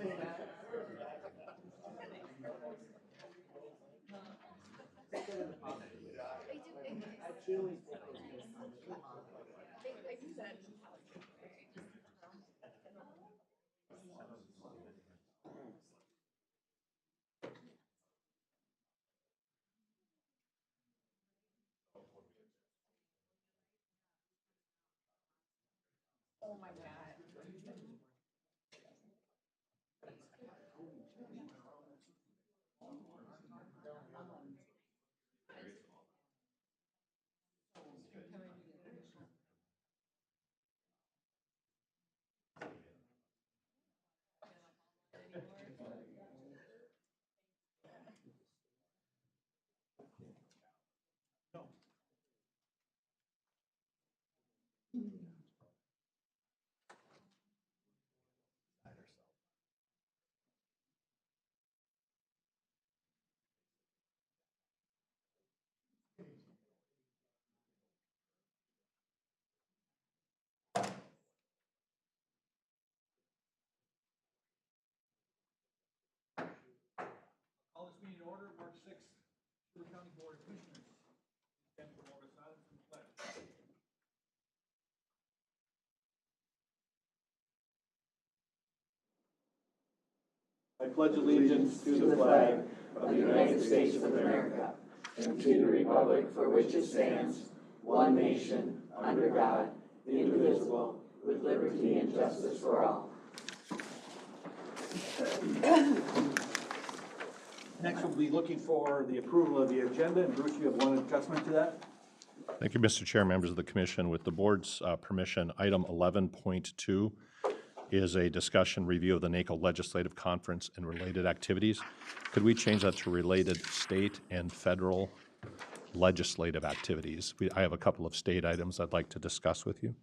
Oh my God. Call this meeting to order, March 6th, Sherburne County Board of Commissioners. Stand for order silence and pledge. I pledge allegiance to the flag of the United States of America and to the republic for which it stands, one nation, under God, indivisible, with liberty and justice for all. Next, we'll be looking for the approval of the agenda, and Bruce, you have one adjustment to that? Thank you, Mr. Chair, members of the Commission. With the Board's permission, item 11.2 is a discussion review of the NACO Legislative Conference and related activities. Could we change that to related state and federal legislative activities? I have a couple of state items I'd like to discuss with you.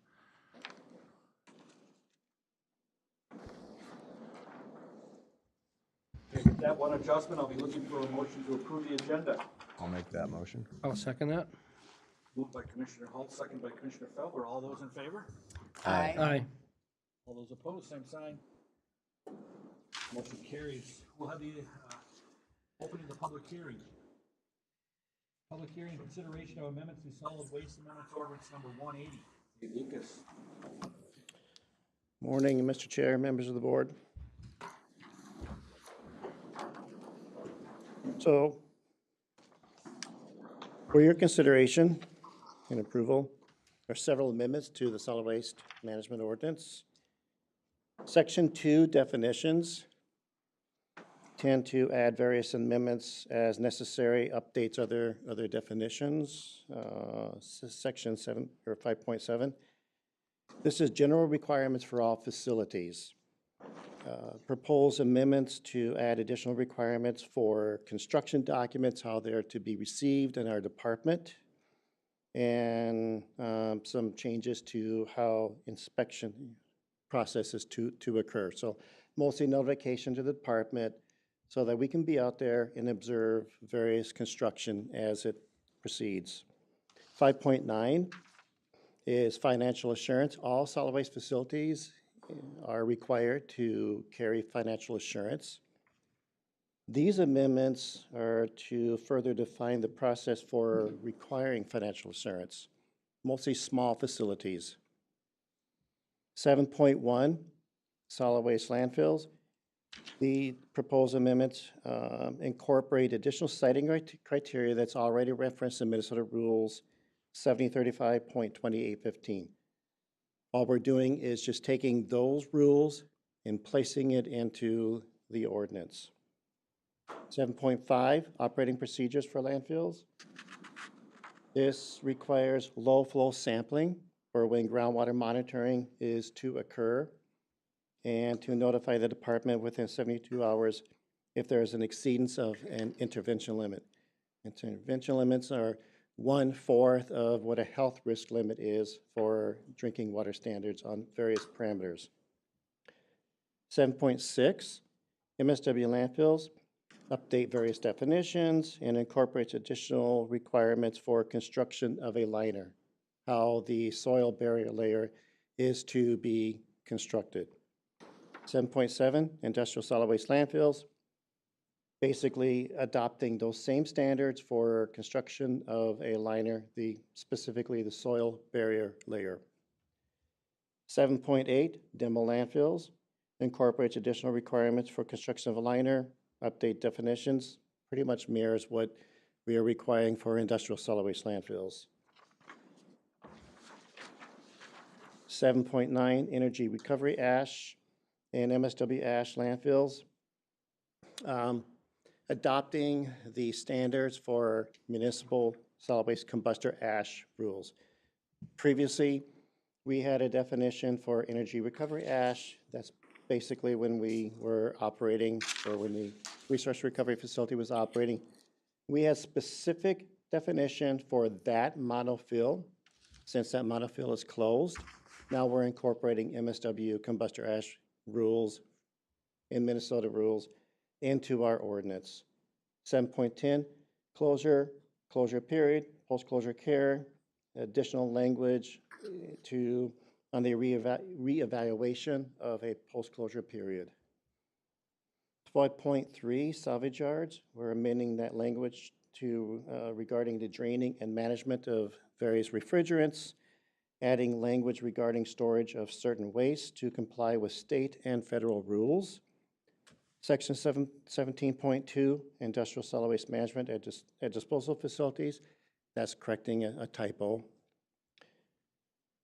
With that one adjustment, I'll be looking for a motion to approve the agenda. I'll make that motion. I'll second that. Moved by Commissioner Halt, second by Commissioner Felber. All those in favor? Aye. Aye. All those opposed, same sign. Motion carries. We'll have the opening the public hearing. Public hearing consideration of amendments to solid waste amendments ordinance number 180. Lucas. Morning, Mr. Chair, members of the board. So, for your consideration and approval are several amendments to the solid waste management ordinance. Section 2 definitions tend to add various amendments as necessary, updates other definitions. Section 7 or 5.7. This is general requirements for all facilities. Propose amendments to add additional requirements for construction documents, how they're to be received in our department, and some changes to how inspection processes to occur. So mostly notification to the department so that we can be out there and observe various construction as it proceeds. 5.9 is financial assurance. All solid waste facilities are required to carry financial assurance. These amendments are to further define the process for requiring financial assurance, mostly small facilities. 7.1, solid waste landfills. The proposed amendments incorporate additional siting criteria that's already referenced in Minnesota Rules 7035.2815. All we're doing is just taking those rules and placing it into the ordinance. 7.5, operating procedures for landfills. This requires low flow sampling for when groundwater monitoring is to occur, and to notify the department within 72 hours if there is an exceedance of an intervention limit. Intervention limits are 1/4 of what a health risk limit is for drinking water standards on various parameters. 7.6, MSW landfills update various definitions and incorporates additional requirements for construction of a liner, how the soil barrier layer is to be constructed. 7.7, industrial solid waste landfills. Basically adopting those same standards for construction of a liner, specifically the soil barrier layer. 7.8, demo landfills, incorporates additional requirements for construction of a liner, update definitions, pretty much mirrors what we are requiring for industrial solid waste landfills. 7.9, energy recovery ash and MSW ash landfills. Adopting the standards for municipal solid waste combustor ash rules. Previously, we had a definition for energy recovery ash. That's basically when we were operating, or when the resource recovery facility was operating. We had specific definition for that monofill. Since that monofill is closed, now we're incorporating MSW combustor ash rules in Minnesota rules into our ordinance. 7.10, closure period, post-closure care, additional language on the reevaluation of a post-closure period. 5.3, salvage yards, we're amending that language to regarding the draining and management of various refrigerants, adding language regarding storage of certain waste to comply with state and federal rules. Section 17.2, industrial solid waste management at disposal facilities. That's correcting a typo.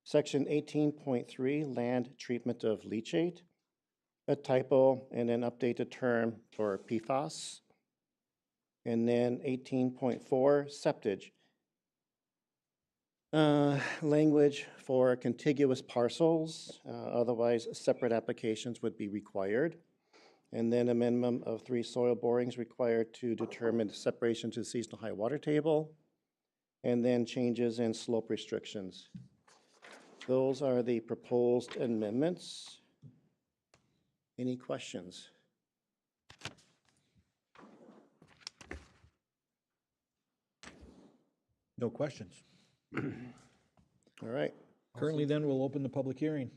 Section 18.3, land treatment of leachate. A typo, and then update the term for PFAS. And then 18.4, septage. Language for contiguous parcels, otherwise separate applications would be required. And then a minimum of 3 soil borings required to determine the separation to the seasonal high water table. And then changes in slope restrictions. Those are the proposed amendments. Any questions? No questions. All right. Currently then, we'll open the public hearing.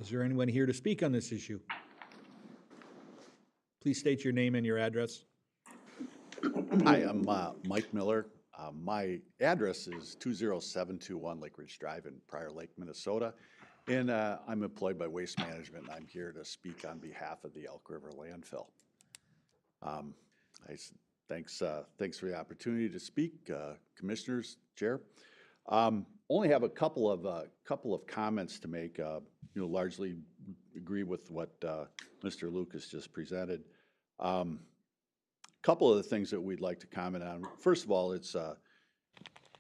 Is there anyone here to speak on this issue? Please state your name and your address. Hi, I'm Mike Miller. My address is 20721 Lake Ridge Drive in Prior Lake, Minnesota. And I'm employed by Waste Management, and I'm here to speak on behalf of the Elk River landfill. Thanks for the opportunity to speak, Commissioners, Chair. Only have a couple of comments to make. Largely agree with what Mr. Lucas just presented. Couple of the things that we'd like to comment on. First of all, it's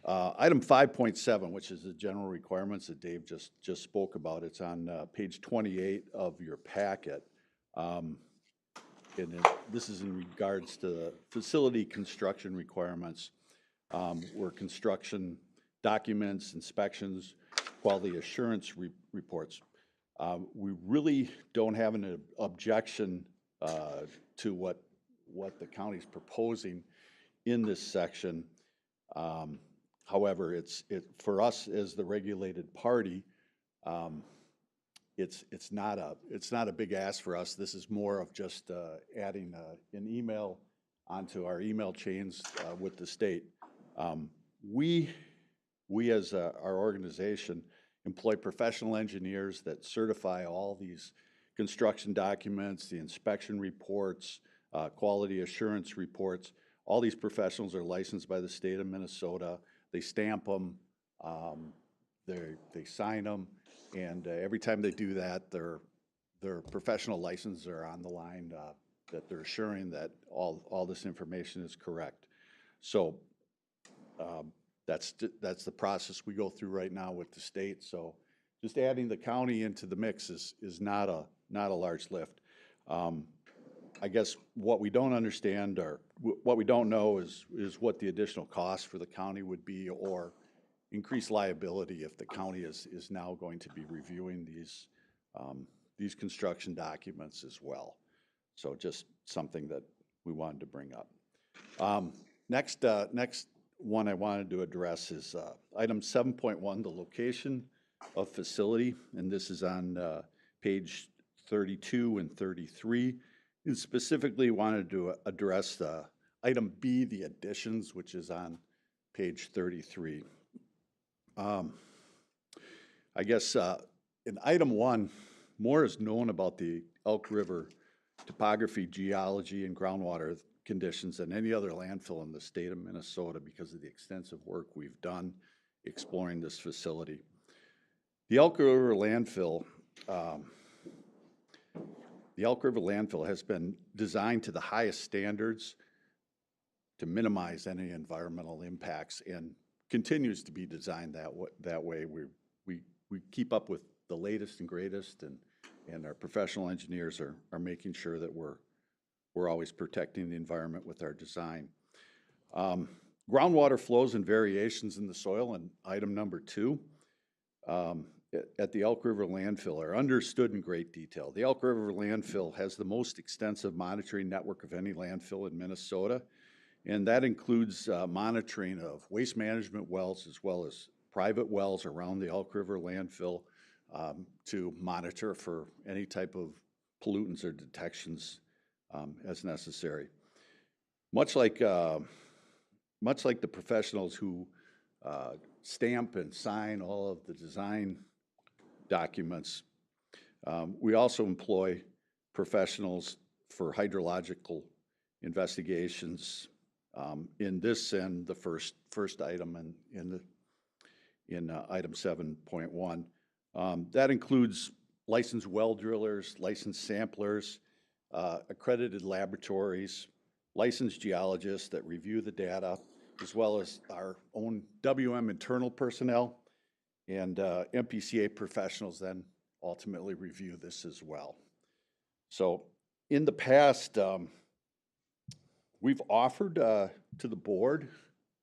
item 5.7, which is the general requirements that Dave just spoke about. It's on page 28 of your packet. This is in regards to the facility construction requirements, where construction documents, inspections, quality assurance reports. We really don't have an objection to what the county's proposing in this section. However, for us as the regulated party, it's not a big ask for us. This is more of just adding an email onto our email chains with the state. We as our organization employ professional engineers that certify all these construction documents, the inspection reports, quality assurance reports. All these professionals are licensed by the state of Minnesota. They stamp them, they sign them, and every time they do that, their professional licenses are on the line that they're assuring that all this information is correct. So that's the process we go through right now with the state. So just adding the county into the mix is not a large lift. I guess what we don't understand, or what we don't know, is what the additional cost for the county would be, or increased liability if the county is now going to be reviewing these construction documents as well. So just something that we wanted to bring up. Next one I wanted to address is item 7.1, the location of facility, and this is on page 32 and 33, and specifically wanted to address the item B, the additions, which is on page 33. I guess in item 1, more is known about the Elk River topography, geology, and groundwater conditions than any other landfill in the state of Minnesota because of the extensive work we've done exploring this facility. The Elk River landfill has been designed to the highest standards to minimize any environmental impacts and continues to be designed that way. We keep up with the latest and greatest, and our professional engineers are making sure that we're always protecting the environment with our design. Groundwater flows and variations in the soil, and item number 2, at the Elk River landfill are understood in great detail. The Elk River landfill has the most extensive monitoring network of any landfill in Minnesota, and that includes monitoring of waste management wells as well as private wells around the Elk River landfill to monitor for any type of pollutants or detections as necessary. Much like the professionals who stamp and sign all of the design documents, we also employ professionals for hydrological investigations in this and the first item in item 7.1. That includes licensed well drillers, licensed samplers, accredited laboratories, licensed geologists that review the data, as well as our own WM internal personnel, and MPCA professionals then ultimately review this as well. So in the past, we've offered to the board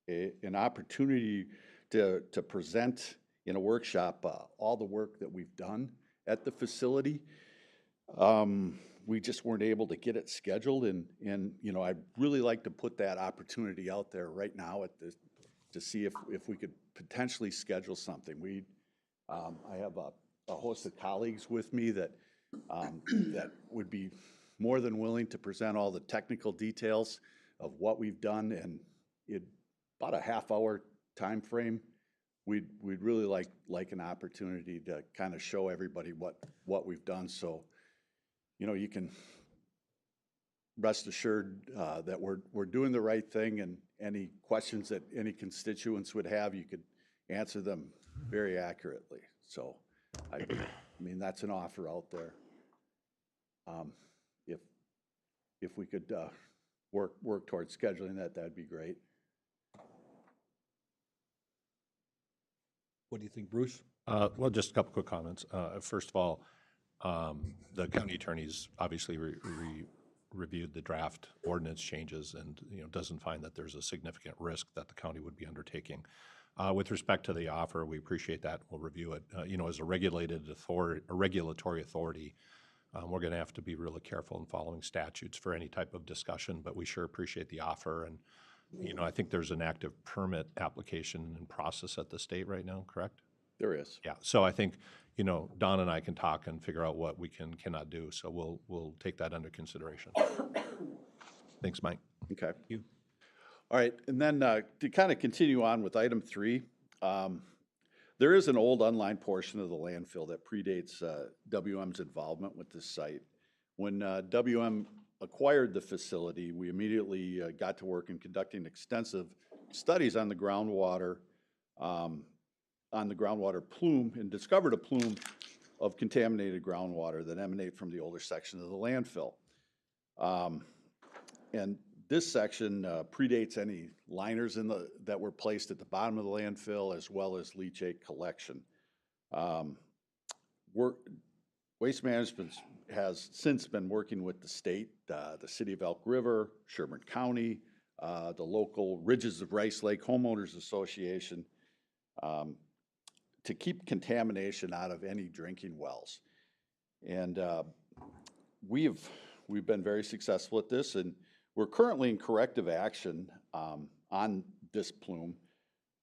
an opportunity to present in a workshop all the work that we've done at the facility. We just weren't able to get it scheduled, and you know, I'd really like to put that opportunity out there right now to see if we could potentially schedule something. I have a host of colleagues with me that would be more than willing to present all the technical details of what we've done, and in about a half-hour time frame. We'd really like an opportunity to kind of show everybody what we've done. So, you know, you can rest assured that we're doing the right thing, and any questions that any constituents would have, you could answer them very accurately. So, I mean, that's an offer out there. If we could work towards scheduling that, that'd be great. What do you think, Bruce? Well, just a couple quick comments. First of all, the county attorney's obviously reviewed the draft ordinance changes and, you know, doesn't find that there's a significant risk that the county would be undertaking. With respect to the offer, we appreciate that. We'll review it. You know, as a regulatory authority, we're going to have to be really careful in following statutes for any type of discussion, but we sure appreciate the offer. And, you know, I think there's an active permit application in process at the state right now, correct? There is. Yeah, so I think, you know, Don and I can talk and figure out what we cannot do, so we'll take that under consideration. Thanks, Mike. Okay. Thank you. All right, and then to kind of continue on with item 3, there is an old unlined portion of the landfill that predates WM's involvement with this site. When WM acquired the facility, we immediately got to work in conducting extensive studies on the groundwater plume, and discovered a plume of contaminated groundwater that emanate from the older section of the landfill. And this section predates any liners that were placed at the bottom of the landfill, as well as leachate collection. Waste Management has since been working with the state, the City of Elk River, Sherburne County, the local Ridges of Rice Lake Homeowners Association, to keep contamination out of any drinking wells. And we've been very successful at this, and we're currently in corrective action on this plume.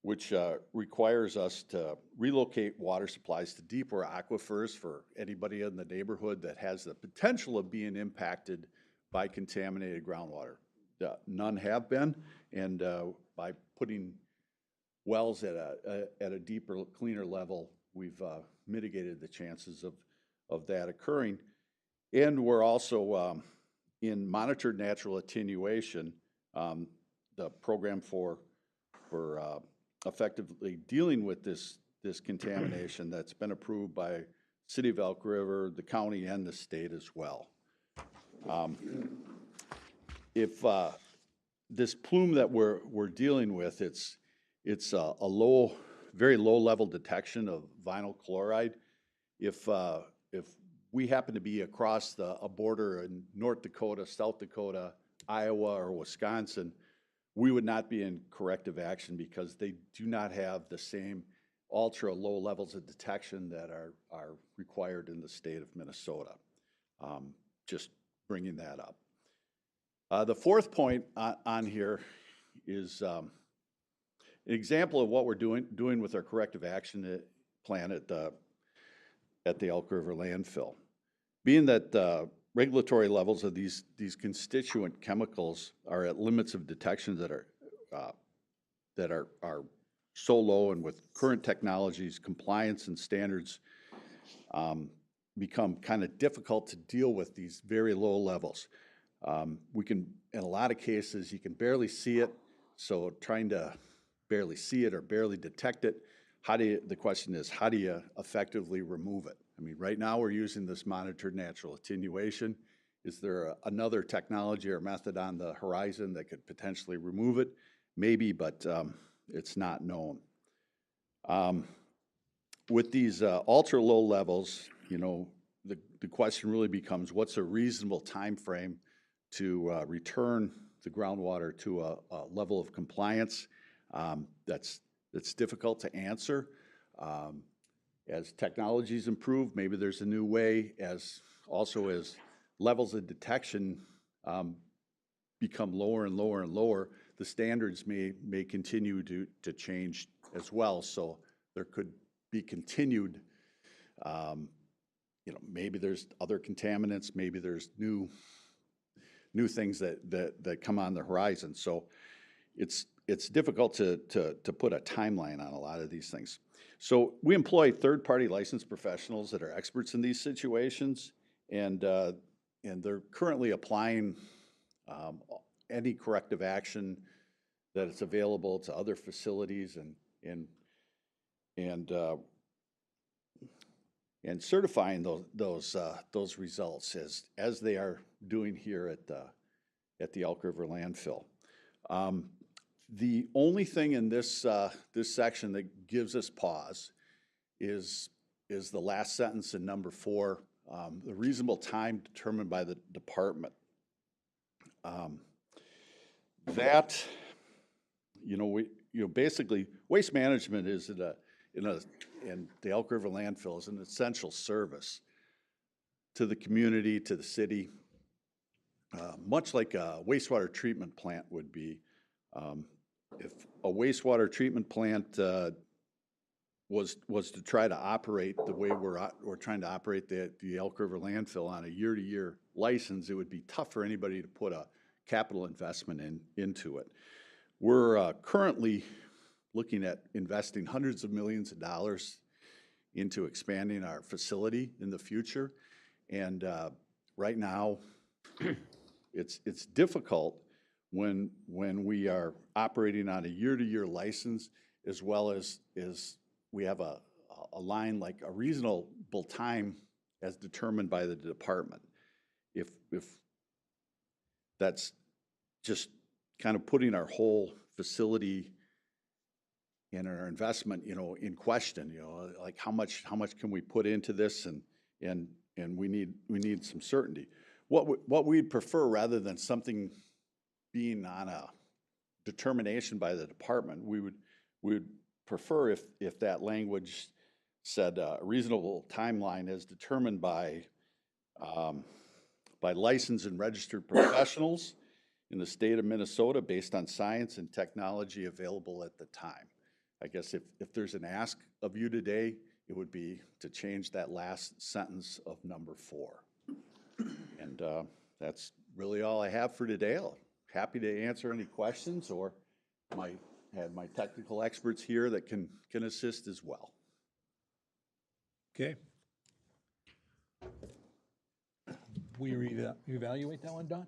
which requires us to relocate water supplies to deeper aquifers for anybody in the neighborhood that has the potential of being impacted by contaminated groundwater. None have been, and by putting wells at a deeper, cleaner level, we've mitigated the chances of that occurring. And we're also in monitored natural attenuation, the program for effectively dealing with this contamination that's been approved by City of Elk River, the county, and the state as well. If this plume that we're dealing with, it's a very low level detection of vinyl chloride. If we happen to be across a border in North Dakota, South Dakota, Iowa, or Wisconsin, we would not be in corrective action because they do not have the same ultra low levels of detection that are required in the state of Minnesota. Just bringing that up. The fourth point on here is an example of what we're doing with our corrective action plan at the Elk River landfill. Being that regulatory levels of these constituent chemicals are at limits of detection that are so low, and with current technologies, compliance and standards become kind of difficult to deal with these very low levels. We can, in a lot of cases, you can barely see it, so trying to barely see it or barely detect it, the question is, how do you effectively remove it? I mean, right now we're using this monitored natural attenuation. Is there another technology or method on the horizon that could potentially remove it? Maybe, but it's not known. With these ultra low levels, you know, the question really becomes, what's a reasonable time frame to return the groundwater to a level of compliance? That's difficult to answer. As technologies improve, maybe there's a new way, as levels of detection become lower and lower and lower, the standards may continue to change as well. So there could be continued, you know, maybe there's other contaminants, maybe there's new things that come on the horizon. So it's difficult to put a timeline on a lot of these things. So we employ third-party licensed professionals that are experts in these situations, and they're currently applying any corrective action that is available to other facilities and certifying those results as they are doing here at the Elk River landfill. The only thing in this section that gives us pause is the last sentence in number 4, the reasonable time determined by the department. That, basically, waste management is in the Elk River landfill is an essential service to the community, to the city, much like a wastewater treatment plant would be. If a wastewater treatment plant was to try to operate the way we're trying to operate the Elk River landfill on a year-to-year license, it would be tough for anybody to put a capital investment into it. We're currently looking at investing hundreds of millions of dollars into expanding our facility in the future, and right now it's difficult when we are operating on a year-to-year license, as well as we have a line like a reasonable time as determined by the department. If that's just kind of putting our whole facility and our investment, in question, like how much can we put into this, and we need some certainty. What we'd prefer, rather than something being on a determination by the department, we would prefer if that language said a reasonable timeline as determined by licensed and registered professionals in the state of Minnesota based on science and technology available at the time. I guess if there's an ask of you today, it would be to change that last sentence of number 4. And that's really all I have for today. I'm happy to answer any questions, or have my technical experts here that can assist as well. Okay. Will you evaluate that one, Don?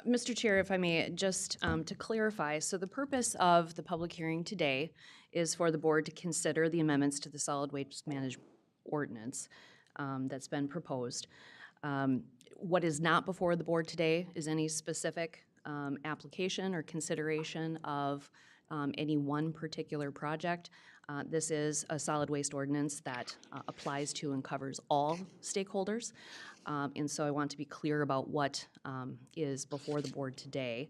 Mr. Chair, if I may, just to clarify, so the purpose of the public hearing today is for the board to consider the amendments to the solid waste management ordinance that's been proposed. What is not before the board today is any specific application or consideration of any one particular project. This is a solid waste ordinance that applies to and covers all stakeholders. And so I want to be clear about what is before the board today.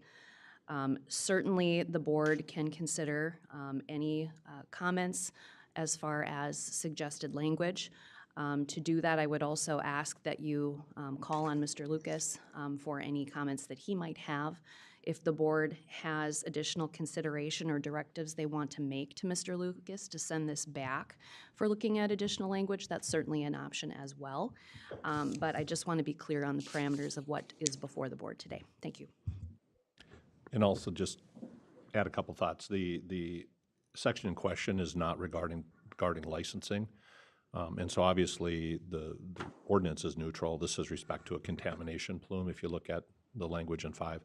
Certainly, the board can consider any comments as far as suggested language. To do that, I would also ask that you call on Mr. Lucas for any comments that he might have. If the board has additional consideration or directives they want to make to Mr. Lucas to send this back for looking at additional language, that's certainly an option as well. But I just want to be clear on the parameters of what is before the board today. Thank you. And also just add a couple thoughts. The section in question is not regarding licensing. And so obviously the ordinance is neutral. This is respect to a contamination plume if you look at the language in 5.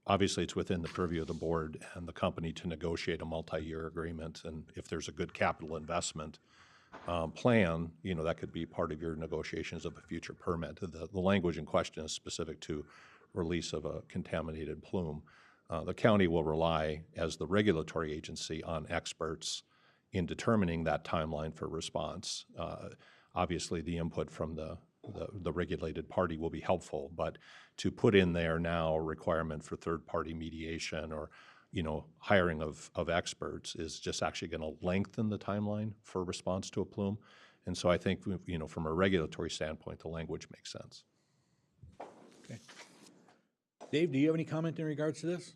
Obviously, it's within the purview of the board and the company to negotiate a multi-year agreement. And if there's a good capital investment plan, that could be part of your negotiations of a future permit. The language in question is specific to release of a contaminated plume. The county will rely, as the regulatory agency, on experts in determining that timeline for response. Obviously, the input from the regulated party will be helpful, but to put in there now a requirement for third-party mediation or, hiring of experts is just actually going to lengthen the timeline for response to a plume. And so I think, from a regulatory standpoint, the language makes sense. Okay. Dave, do you have any comment in regards to this?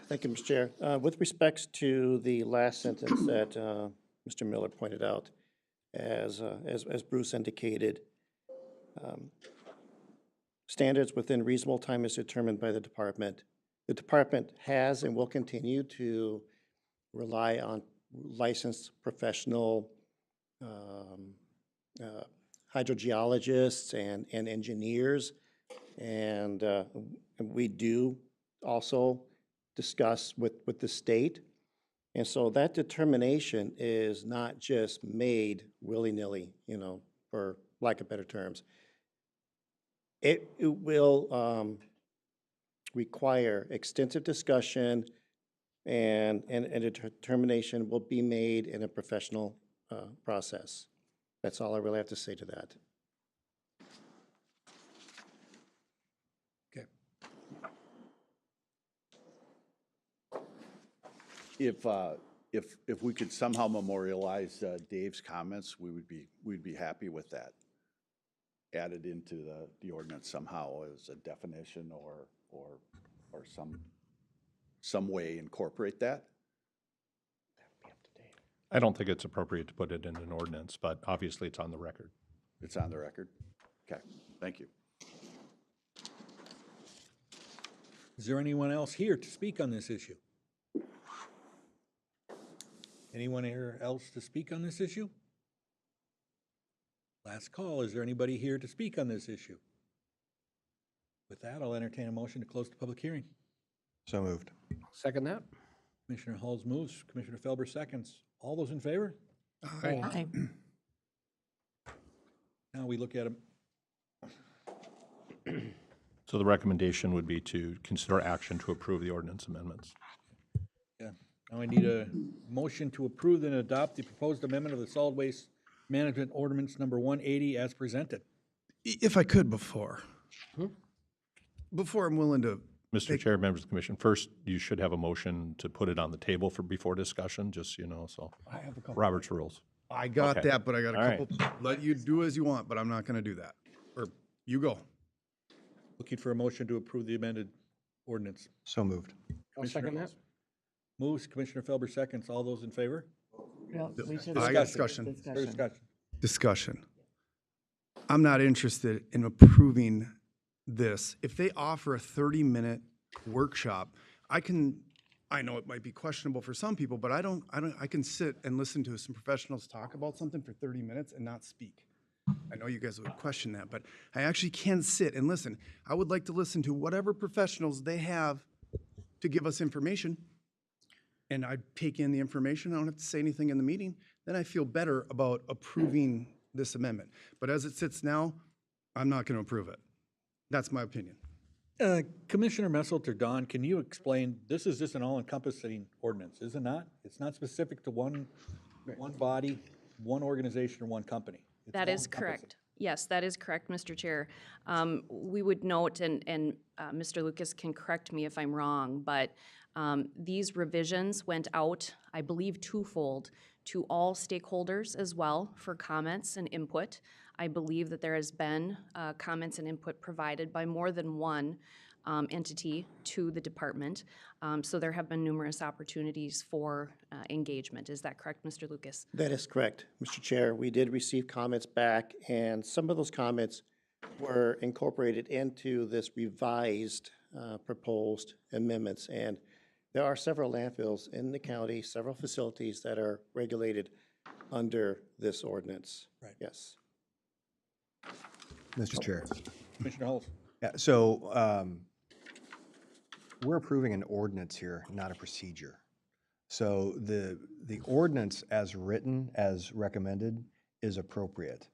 Thank you, Mr. Chair. With respects to the last sentence that Mr. Miller pointed out, as Bruce indicated, standards within reasonable time is determined by the department. The department has and will continue to rely on licensed professional hydrogeologists and engineers, and we do also discuss with the state. And so that determination is not just made willy-nilly, for lack of better terms. It will require extensive discussion, and a determination will be made in a professional process. That's all I really have to say to that. Okay. If we could somehow memorialize Dave's comments, we'd be happy with that. Added into the ordinance somehow as a definition or some way incorporate that. I don't think it's appropriate to put it in an ordinance, but obviously it's on the record. It's on the record? Okay, thank you. Is there anyone else here to speak on this issue? Anyone here else to speak on this issue? Last call, is there anybody here to speak on this issue? With that, I'll entertain a motion to close the public hearing. So moved. Second that? Commissioner Halls moves, Commissioner Felber seconds. All those in favor? Aye. Now we look at them. So the recommendation would be to consider action to approve the ordinance amendments. Yeah. Now I need a motion to approve and adopt the proposed amendment of the solid waste management ordinance number 180 as presented. If I could before I'm willing to, Mr. Chair, members of the commission, first, you should have a motion to put it on the table before discussion, just, so. I have a couple. Robert's rules. I got Okay. that, but I got a All right. couple. Let you do as you want, but I'm not going to do that. Or you go. Looking for a motion to approve the amended ordinance. So moved. I'll second that. Moves, Commissioner Felber seconds. All those in favor? Discussion. Discussion. Discussion. I'm not interested in approving this. If they offer a 30-minute workshop, I know it might be questionable for some people, but I can sit and listen to some professionals talk about something for 30 minutes and not speak. I know you guys would question that, but I actually can sit and listen. I would like to listen to whatever professionals they have to give us information, and I take in the information. I don't have to say anything in the meeting. Then I feel better about approving this amendment. But as it sits now, I'm not going to approve it. That's my opinion. Commissioner Messelt or Don, can you explain, this is just an all-encompassing ordinance, is it not? It's not specific to one body, one organization, or one company. It's That is all-encompassing. correct. Yes, that is correct, Mr. Chair. We would note, and Mr. Lucas can correct me if I'm wrong, but these revisions went out, I believe, twofold, to all stakeholders as well for comments and input. I believe that there has been comments and input provided by more than one entity to the department. So there have been numerous opportunities for engagement. Is that correct, Mr. Lucas? That is correct, Mr. Chair. We did receive comments back, and some of those comments were incorporated into this revised proposed amendments. And there are several landfills in the county, several facilities that are regulated under this ordinance. Right. Yes. Mr. Chair. Commissioner Hulse. Yeah, so we're approving an ordinance here, not a procedure. So the ordinance as written, as recommended, is appropriate.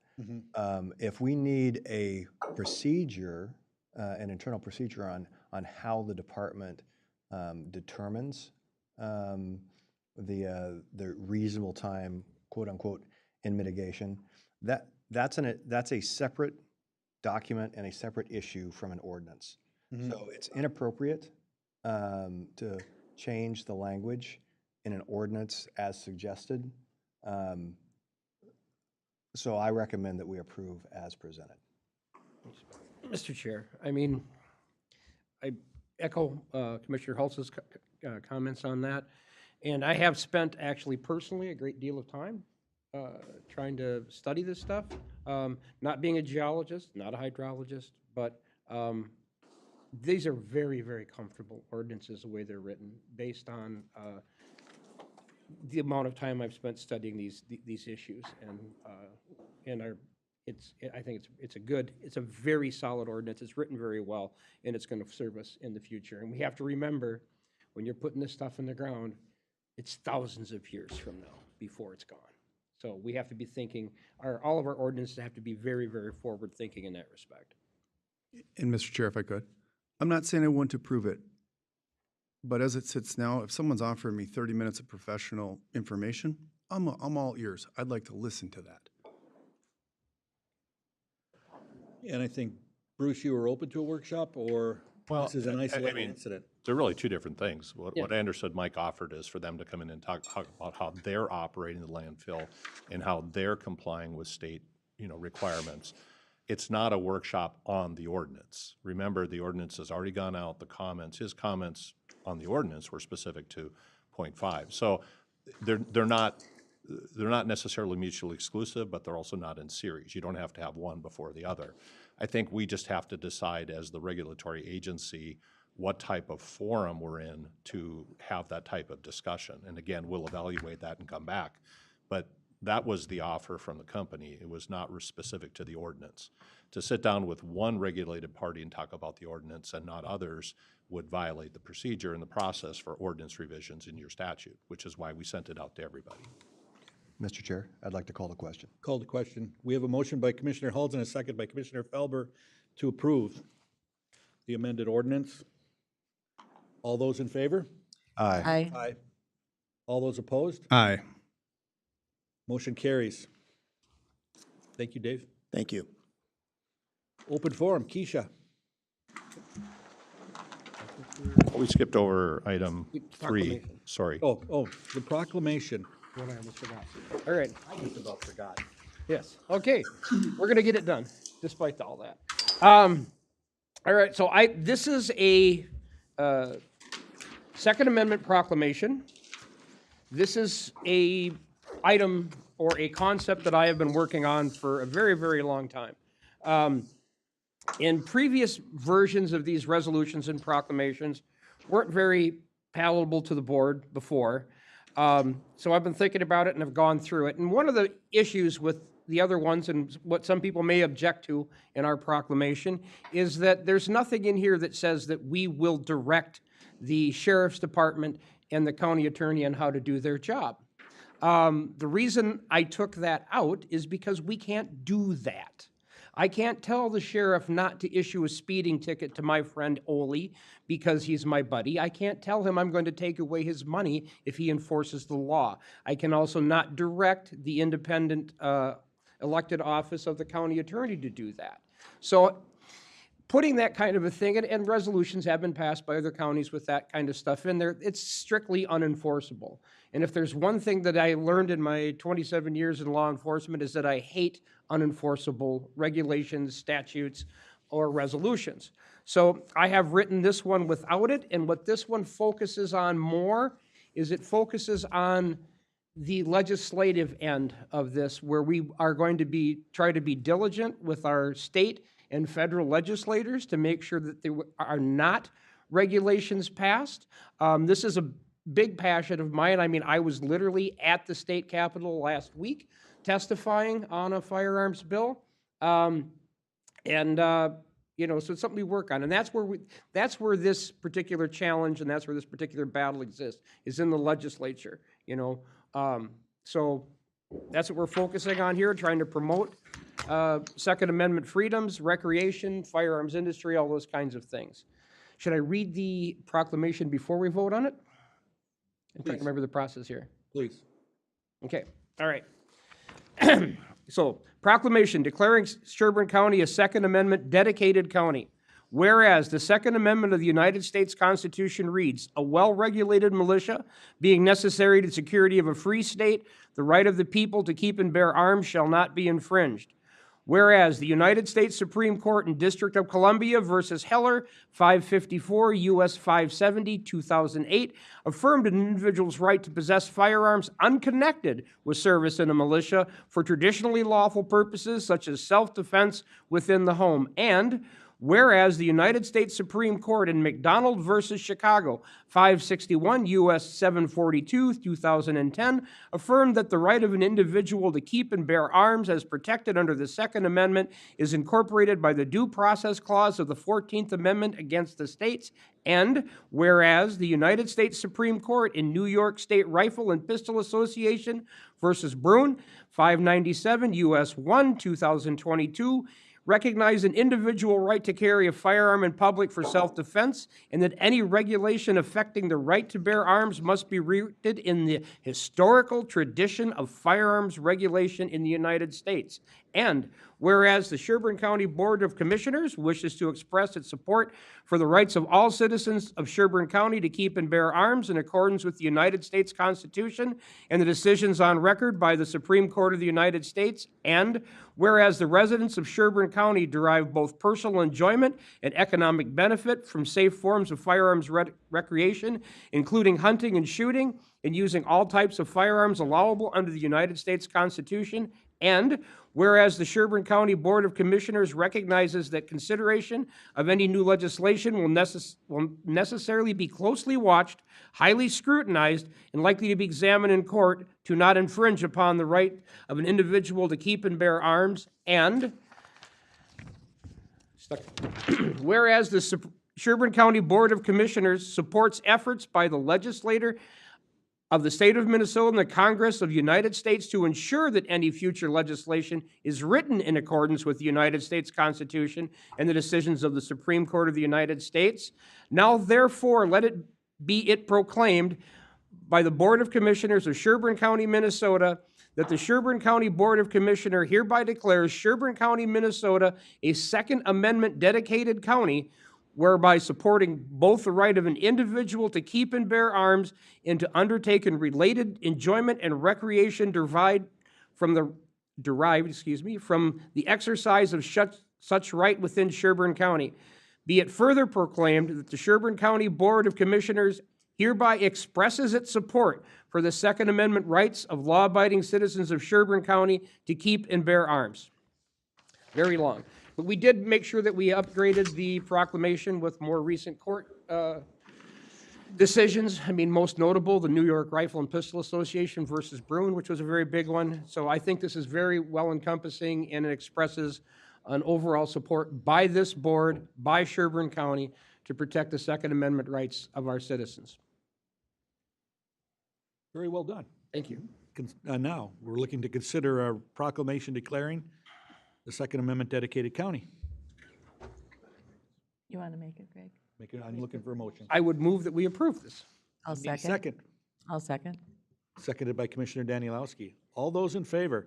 If we need a procedure, an internal procedure on how the department determines the reasonable time, quote unquote, in mitigation, that's a separate document and a separate issue from an ordinance. So it's inappropriate to change the language in an ordinance as suggested. So I recommend that we approve as presented. Mr. Chair, I mean, I echo Commissioner Hulse's comments on that. And I have spent actually personally a great deal of time trying to study this stuff. Not being a geologist, not a hydrologist, but these are very, very comfortable ordinances the way they're written, based on the amount of time I've spent studying these issues, and I think it's a very solid ordinance. It's written very well, and it's going to serve us in the future. And we have to remember, when you're putting this stuff in the ground, it's thousands of years from now before it's gone. So we have to be thinking, all of our ordinances have to be very, very forward-thinking in that respect. And Mr. Chair, if I could, I'm not saying I want to approve it, but as it sits now, if someone's offering me 30 minutes of professional information, I'm all ears. I'd like to listen to that. And I think, Bruce, you were open to a workshop, or this is an isolated incident? They're really two different things. What I understood Mike offered is for them to come in and talk about how they're operating the landfill and how they're complying with state, requirements. It's not a workshop on the ordinance. Remember, the ordinance has already gone out, his comments on the ordinance were specific to .5. So they're not necessarily mutually exclusive, but they're also not in series. You don't have to have one before the other. I think we just have to decide as the regulatory agency what type of forum we're in to have that type of discussion. And again, we'll evaluate that and come back. But that was the offer from the company. It was not specific to the ordinance. To sit down with one regulated party and talk about the ordinance and not others would violate the procedure and the process for ordinance revisions in your statute, which is why we sent it out to everybody. Mr. Chair, I'd like to call the question. Call the question. We have a motion by Commissioner Hulse and a second by Commissioner Felber to approve the amended ordinance. All those in favor? Aye. Aye. All those opposed? Aye. Motion carries. Thank you, Dave. Thank you. Open forum, Keisha. We skipped over item 3, Proclamation. sorry. Oh, the proclamation. What I almost forgot. All right. I just about forgot. Yes, okay, we're gonna get it done, despite all that. All right, so this is a Second Amendment proclamation. This is a item or a concept that I have been working on for a very, very long time. In previous versions of these resolutions and proclamations weren't very palatable to the board before. So I've been thinking about it and have gone through it. And one of the issues with the other ones, and what some people may object to in our proclamation, is that there's nothing in here that says that we will direct the sheriff's department and the county attorney on how to do their job. The reason I took that out is because we can't do that. I can't tell the sheriff not to issue a speeding ticket to my friend Ole because he's my buddy. I can't tell him I'm going to take away his money if he enforces the law. I can also not direct the independent elected office of the county attorney to do that. So putting that kind of a thing, and resolutions have been passed by other counties with that kind of stuff in there, it's strictly unenforceable. And if there's one thing that I learned in my 27 years in law enforcement is that I hate unenforceable regulations, statutes, or resolutions. So I have written this one without it, and what this one focuses on more is it focuses on the legislative end of this, where we are going to try to be diligent with our state and federal legislators to make sure that there are not regulations passed. This is a big passion of mine. I mean, I was literally at the state capitol last week testifying on a firearms bill. You know, so it's something we work on. And that's where this particular challenge and that's where this particular battle exists, is in the legislature, you know. So that's what we're focusing on here, trying to promote Second Amendment freedoms, recreation, firearms industry, all those kinds of things. Should I read the proclamation before we vote on it? I'm trying to remember the process here. Please. Okay, all right. So, proclamation declaring Sherburne County a Second Amendment dedicated county. Whereas the Second Amendment of the United States Constitution reads, a well-regulated militia, being necessary to the security of a free state, the right of the people to keep and bear arms shall not be infringed. Whereas the United States Supreme Court in District of Columbia versus Heller, 554 U.S. 570, 2008, affirmed an individual's right to possess firearms unconnected with service in a militia for traditionally lawful purposes such as self-defense within the home. And whereas the United States Supreme Court in McDonald versus Chicago, 561 U.S. 742, 2010, affirmed that the right of an individual to keep and bear arms as protected under the Second Amendment is incorporated by the Due Process Clause of the 14th Amendment against the states. And whereas the United States Supreme Court in New York State Rifle and Pistol Association versus Brune, 597 U.S. 1, 2022, recognize an individual right to carry a firearm in public for self-defense, and that any regulation affecting the right to bear arms must be rooted in the historical tradition of firearms regulation in the United States. And whereas the Sherburne County Board of Commissioners wishes to express its support for the rights of all citizens of Sherburne County to keep and bear arms in accordance with the United States Constitution and the decisions on record by the Supreme Court of the United States, and whereas the residents of Sherburne County derive both personal enjoyment and economic benefit from safe forms of firearms recreation, including hunting and shooting, and using all types of firearms allowable under the United States Constitution, and whereas the Sherburne County Board of Commissioners recognizes that consideration of any new legislation will necessarily be closely watched, highly scrutinized, and likely to be examined in court to not infringe upon the right of an individual to keep and bear arms, and whereas the Sherburne County Board of Commissioners supports efforts by the legislator of the state of Minnesota and the Congress of the United States to ensure that any future legislation is written in accordance with the United States Constitution and the decisions of the Supreme Court of the United States. Now, therefore, let it be proclaimed by the Board of Commissioners of Sherburne County, Minnesota, that the Sherburne County Board of Commissioners hereby declares Sherburne County, Minnesota, a Second Amendment dedicated county, whereby supporting both the right of an individual to keep and bear arms and to undertake in related enjoyment and recreation derived from the exercise of such right within Sherburne County. Be it further proclaimed that the Sherburne County Board of Commissioners hereby expresses its support for the Second Amendment rights of law-abiding citizens of Sherburne County to keep and bear arms. Very long. But we did make sure that we upgraded the proclamation with more recent court decisions. I mean, most notable, the New York Rifle and Pistol Association versus Bruin, which was a very big one. So I think this is very well encompassing, and it expresses an overall support by this board, by Sherburne County, to protect the Second Amendment rights of our citizens. Very well done. Thank you. Now, we're looking to consider a proclamation declaring the Second Amendment dedicated county. You want to make it, Greg? I'm looking for a motion. I would move that we approve this. I'll Need a second. second. I'll second. Seconded by Commissioner Danielowski. All those in favor?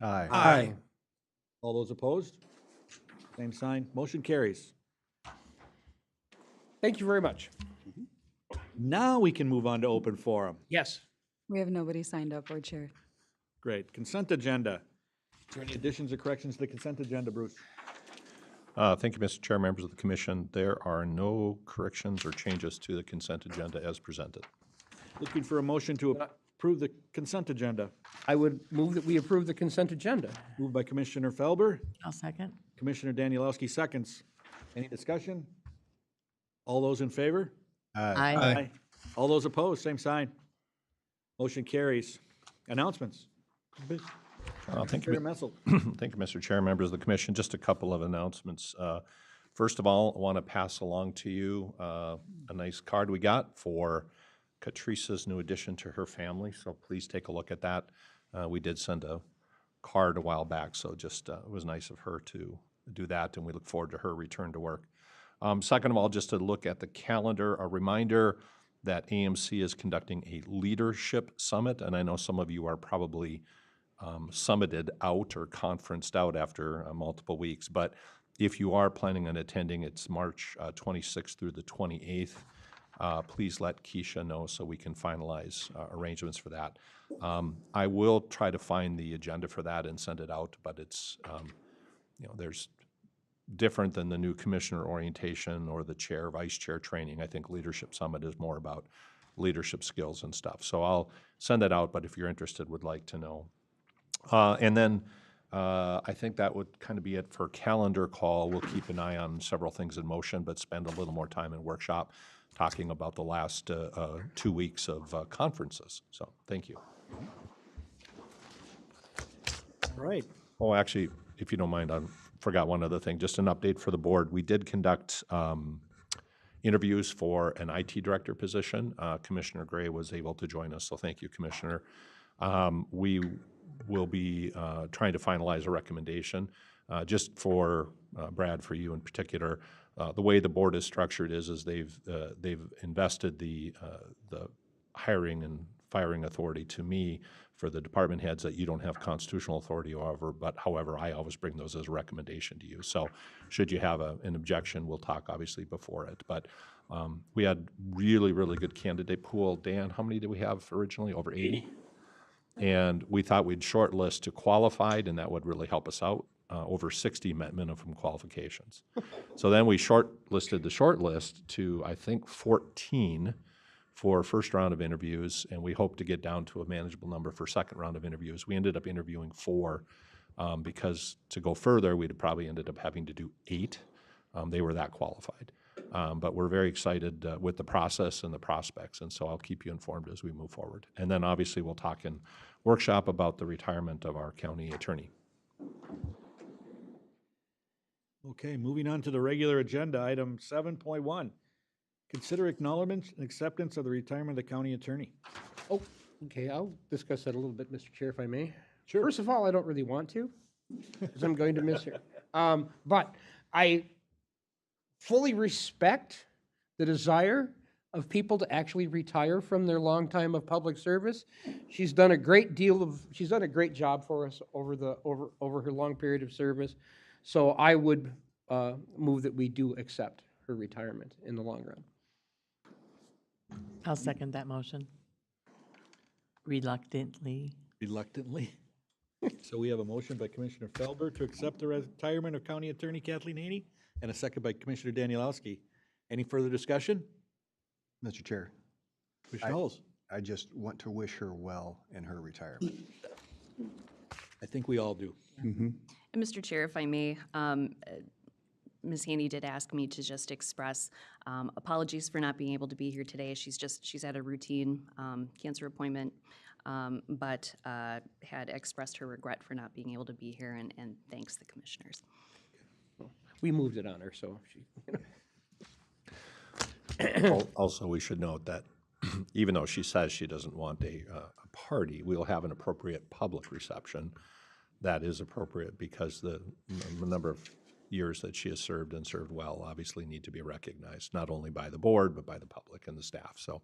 Aye. Aye. All those opposed? Same sign. Motion carries. Thank you very much. Now we can move on to open forum. Yes. We have nobody signed up, Board Chair. Great. Consent agenda. Is there any additions or corrections to the consent agenda, Bruce? Thank you, Mr. Chair, members of the commission. There are no corrections or changes to the consent agenda as presented. Looking for a motion to approve the consent agenda. I would move that we approve the consent agenda. Moved by Commissioner Felber, I'll second. Commissioner Danielowski seconds. Any discussion? All those in favor? Aye. All those opposed, same sign. Motion carries. Announcements. Thank you. Chair Messel. Thank you, Mr. Chair, members of the commission. Just a couple of announcements. First of all, I want to pass along to you a nice card we got for Catrice's new addition to her family, so please take a look at that. We did send a card a while back, so just it was nice of her to do that, and we look forward to her return to work. Second of all, just to look at the calendar, a reminder that AMC is conducting a leadership summit, and I know some of you are probably summited out or conferenced out after multiple weeks. But if you are planning on attending, it's March 26th through the 28th. Please let Keisha know so we can finalize arrangements for that. I will try to find the agenda for that and send it out, but it's, there's different than the new commissioner orientation or the chair, vice chair training. I think Leadership Summit is more about leadership skills and stuff. So I'll send that out, but if you're interested, would like to know. And then I think that would kind of be it for calendar call. We'll keep an eye on several things in motion, but spend a little more time in workshop talking about the last 2 weeks of conferences. So thank you. All right. Oh, actually, if you don't mind, I forgot one other thing. Just an update for the board. We did conduct interviews for an IT director position. Commissioner Gray was able to join us, so thank you, Commissioner. We will be trying to finalize a recommendation. Just for Brad, for you in particular, the way the board is structured is they've invested the hiring and firing authority to me for the department heads that you don't have constitutional authority over, but however, I always bring those as a recommendation to you. So should you have an objection, we'll talk obviously before it. But we had really, really good candidate pool. Dan, how many did we have originally? Over 80? And we thought we'd shortlist to qualified, and that would really help us out. Over 60 met minimum qualifications. So then we shortlisted the shortlist to, I think, 14 for first round of interviews, and we hope to get down to a manageable number for second round of interviews. We ended up interviewing 4 because to go further, we'd have probably ended up having to do 8. They were that qualified. But we're very excited with the process and the prospects, and so I'll keep you informed as we move forward. And then obviously we'll talk in workshop about the retirement of our county attorney. Okay, moving on to the regular agenda, item 7.1. Consider acknowledgement and acceptance of the retirement of the county attorney. Oh, okay, I'll discuss that a little bit, Mr. Chair, if I may. Sure. First of all, I don't really want to, because I'm going to miss her. But I fully respect the desire of people to actually retire from their long time of public service. She's done a great job for us over her long period of service. So I would move that we do accept her retirement in the long run. I'll second that motion. Reluctantly. Reluctantly. So we have a motion by Commissioner Felber to accept the retirement of County Attorney Kathleen Haney. and a second by Commissioner Danielowski. Any further discussion? Mr. Chair, Commissioner Holmes? I just want to wish her well in her retirement. I think we all do. And Mr. Chair, if I may, Ms. Haney did ask me to just express apologies for not being able to be here today. She's at a routine cancer appointment, but had expressed her regret for not being able to be here and thanks the commissioners. We moved it on her, so she, Also, we should note that even though she says she doesn't want a party, we'll have an appropriate public reception that is appropriate because the number of years that she has served and served well obviously need to be recognized, not only by the board, but by the public and the staff. So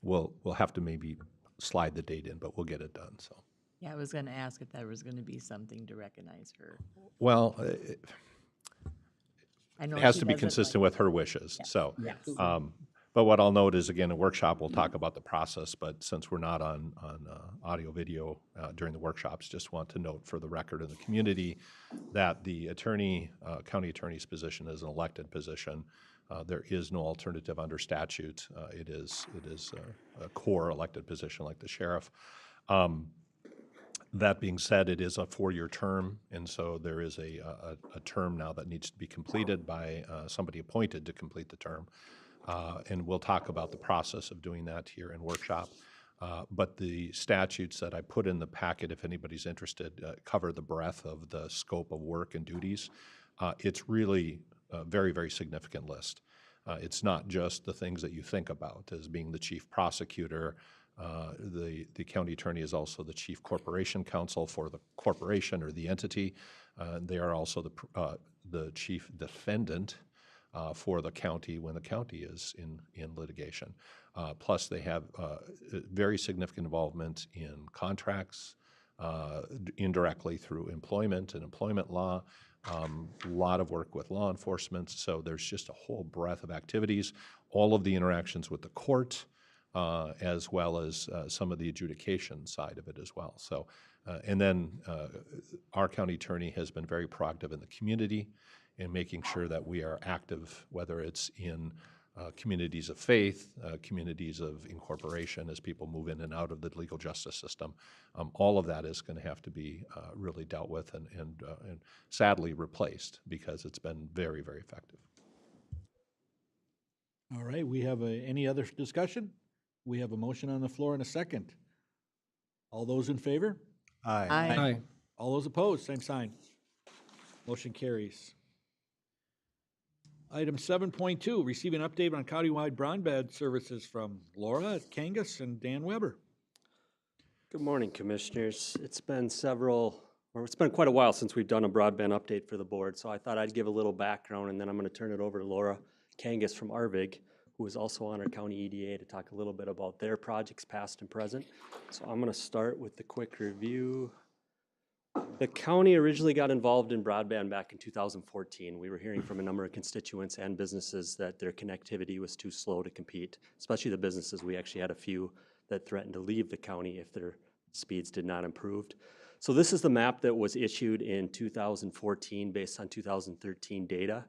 we'll have to maybe slide the date in, but we'll get it done, so. Yeah, I was going to ask if there was going to be something to recognize her. Well, I know it has she to be doesn't consistent like- with her wishes, so. Yes. But what I'll note is, again, a workshop, we'll talk about the process, but since we're not on audio, video during the workshops, just want to note for the record in the community that the attorney, county attorney's position is an elected position. There is no alternative under statute. It is a core elected position like the sheriff. That being said, it is a 4-year term, and so there is a term now that needs to be completed by somebody appointed to complete the term. And we'll talk about the process of doing that here in workshop. But the statutes that I put in the packet, if anybody's interested, cover the breadth of the scope of work and duties. It's really a very, very significant list. It's not just the things that you think about as being the chief prosecutor. The county attorney is also the chief corporation counsel for the corporation or the entity. They are also the chief defendant for the county when the county is in litigation. Plus, they have very significant involvement in contracts, indirectly through employment and employment law, a lot of work with law enforcement. So there's just a whole breadth of activities, all of the interactions with the court, as well as some of the adjudication side of it as well. So, and then our county attorney has been very proactive in the community in making sure that we are active, whether it's in communities of faith, communities of incorporation as people move in and out of the legal justice system. All of that is going to have to be really dealt with and sadly replaced because it's been very, very effective. All right, we have any other discussion? We have a motion on the floor and a second. All those in favor? Aye. aye. All those opposed, same sign. Motion carries. Item 7.2, receive an update on countywide broadband services from Laura Kangas and Dan Weber. Good morning, Commissioners. It's been quite a while since we've done a broadband update for the board, so I thought I'd give a little background, and then I'm going to turn it over to Laura Kangas from Arvig, who is also on our county EDA, to talk a little bit about their projects, past and present. So I'm going to start with the quick review. The county originally got involved in broadband back in 2014. We were hearing from a number of constituents and businesses that their connectivity was too slow to compete, especially the businesses. We actually had a few that threatened to leave the county if their speeds did not improve. So this is the map that was issued in 2014 based on 2013 data.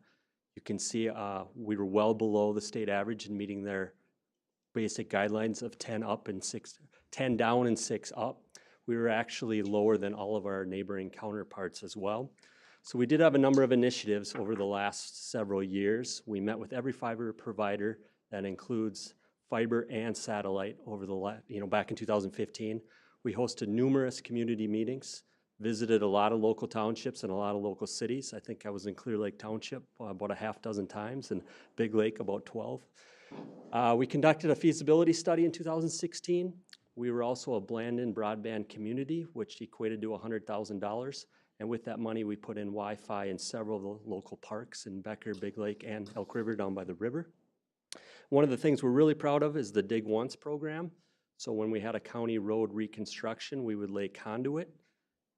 You can see we were well below the state average in meeting their basic guidelines of 10 down and 6 up. We were actually lower than all of our neighboring counterparts as well. So we did have a number of initiatives over the last several years. We met with every fiber provider that includes fiber and satellite over back in 2015. We hosted numerous community meetings, visited a lot of local townships and a lot of local cities. I think I was in Clear Lake Township about a half dozen times and Big Lake about 12. We conducted a feasibility study in 2016. We were also a Blandon broadband community, which equated to $100,000. And with that money, we put in Wi-Fi in several of the local parks in Becker, Big Lake, and Elk River down by the river. One of the things we're really proud of is the Dig Once program. So when we had a county road reconstruction, we would lay conduit.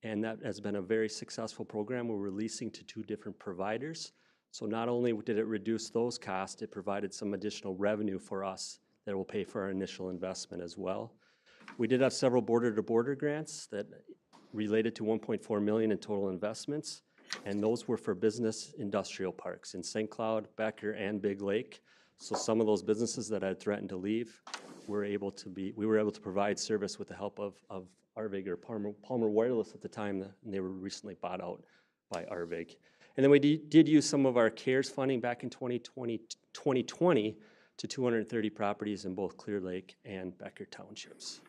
And that has been a very successful program. We're releasing to 2 different providers. So not only did it reduce those costs, it provided some additional revenue for us that will pay for our initial investment as well. We did have several border-to-border grants that related to $1.4 million in total investments. And those were for business industrial parks in St. Cloud, Becker, and Big Lake. So some of those businesses that had threatened to leave we were able to provide service with the help of Arvig or Palmer Wireless at the time, and they were recently bought out by Arvig. And then we did use some of our CARES funding back in 2020 to 230 properties in both Clear Lake and Becker Townships.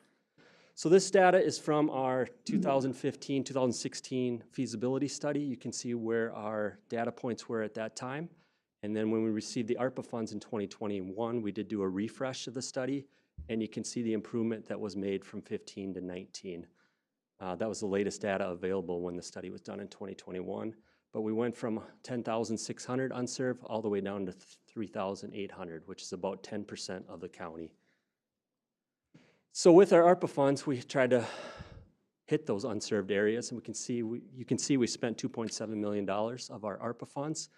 So this data is from our 2015-2016 feasibility study. You can see where our data points were at that time. And then when we received the ARPA funds in 2021, we did do a refresh of the study, and you can see the improvement that was made from 15 to 19. That was the latest data available when the study was done in 2021. But we went from 10,600 unserved all the way down to 3,800, which is about 10% of the county. So with our ARPA funds, we tried to hit those unserved areas, and you can see we spent $2.7 million of our ARPA funds.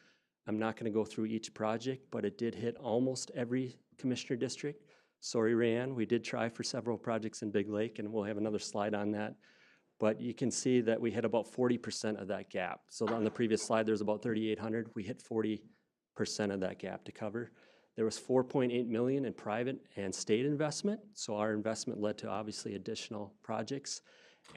I'm not going to go through each project, but it did hit almost every commissioner district. Sorry, Rayanne, we did try for several projects in Big Lake, and we'll have another slide on that. But you can see that we hit about 40% of that gap. So on the previous slide, there was about 3,800. We hit 40% of that gap to cover. There was $4.8 million in private and state investment. So our investment led to obviously additional projects.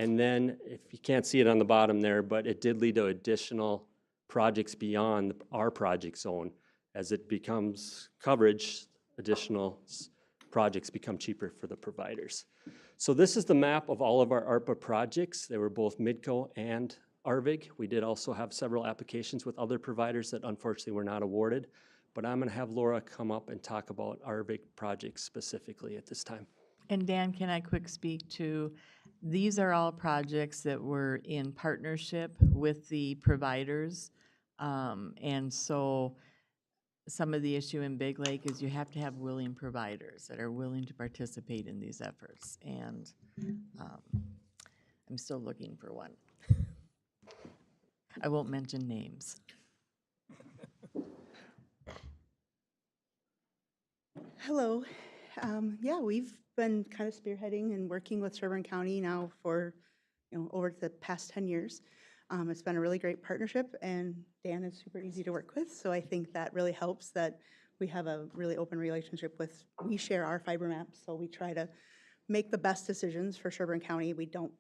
And then, if you can't see it on the bottom there, but it did lead to additional projects beyond our project zone. As it becomes coverage, additional projects become cheaper for the providers. So this is the map of all of our ARPA projects. They were both Midco and Arvig. We did also have several applications with other providers that unfortunately were not awarded. But I'm going to have Laura come up and talk about Arvig projects specifically at this time. And Dan, can I quick speak to, these are all projects that were in partnership with the providers. And so some of the issue in Big Lake is you have to have willing providers that are willing to participate in these efforts. And I'm still looking for one. I won't mention names. Hello. Yeah, we've been kind of spearheading and working with Sherburne County now for, over the past 10 years. It's been a really great partnership, and Dan is super easy to work with, so I think that really helps that we have a really open relationship with, we share our fiber maps, so we try to make the best decisions for Sherburne County. We don't,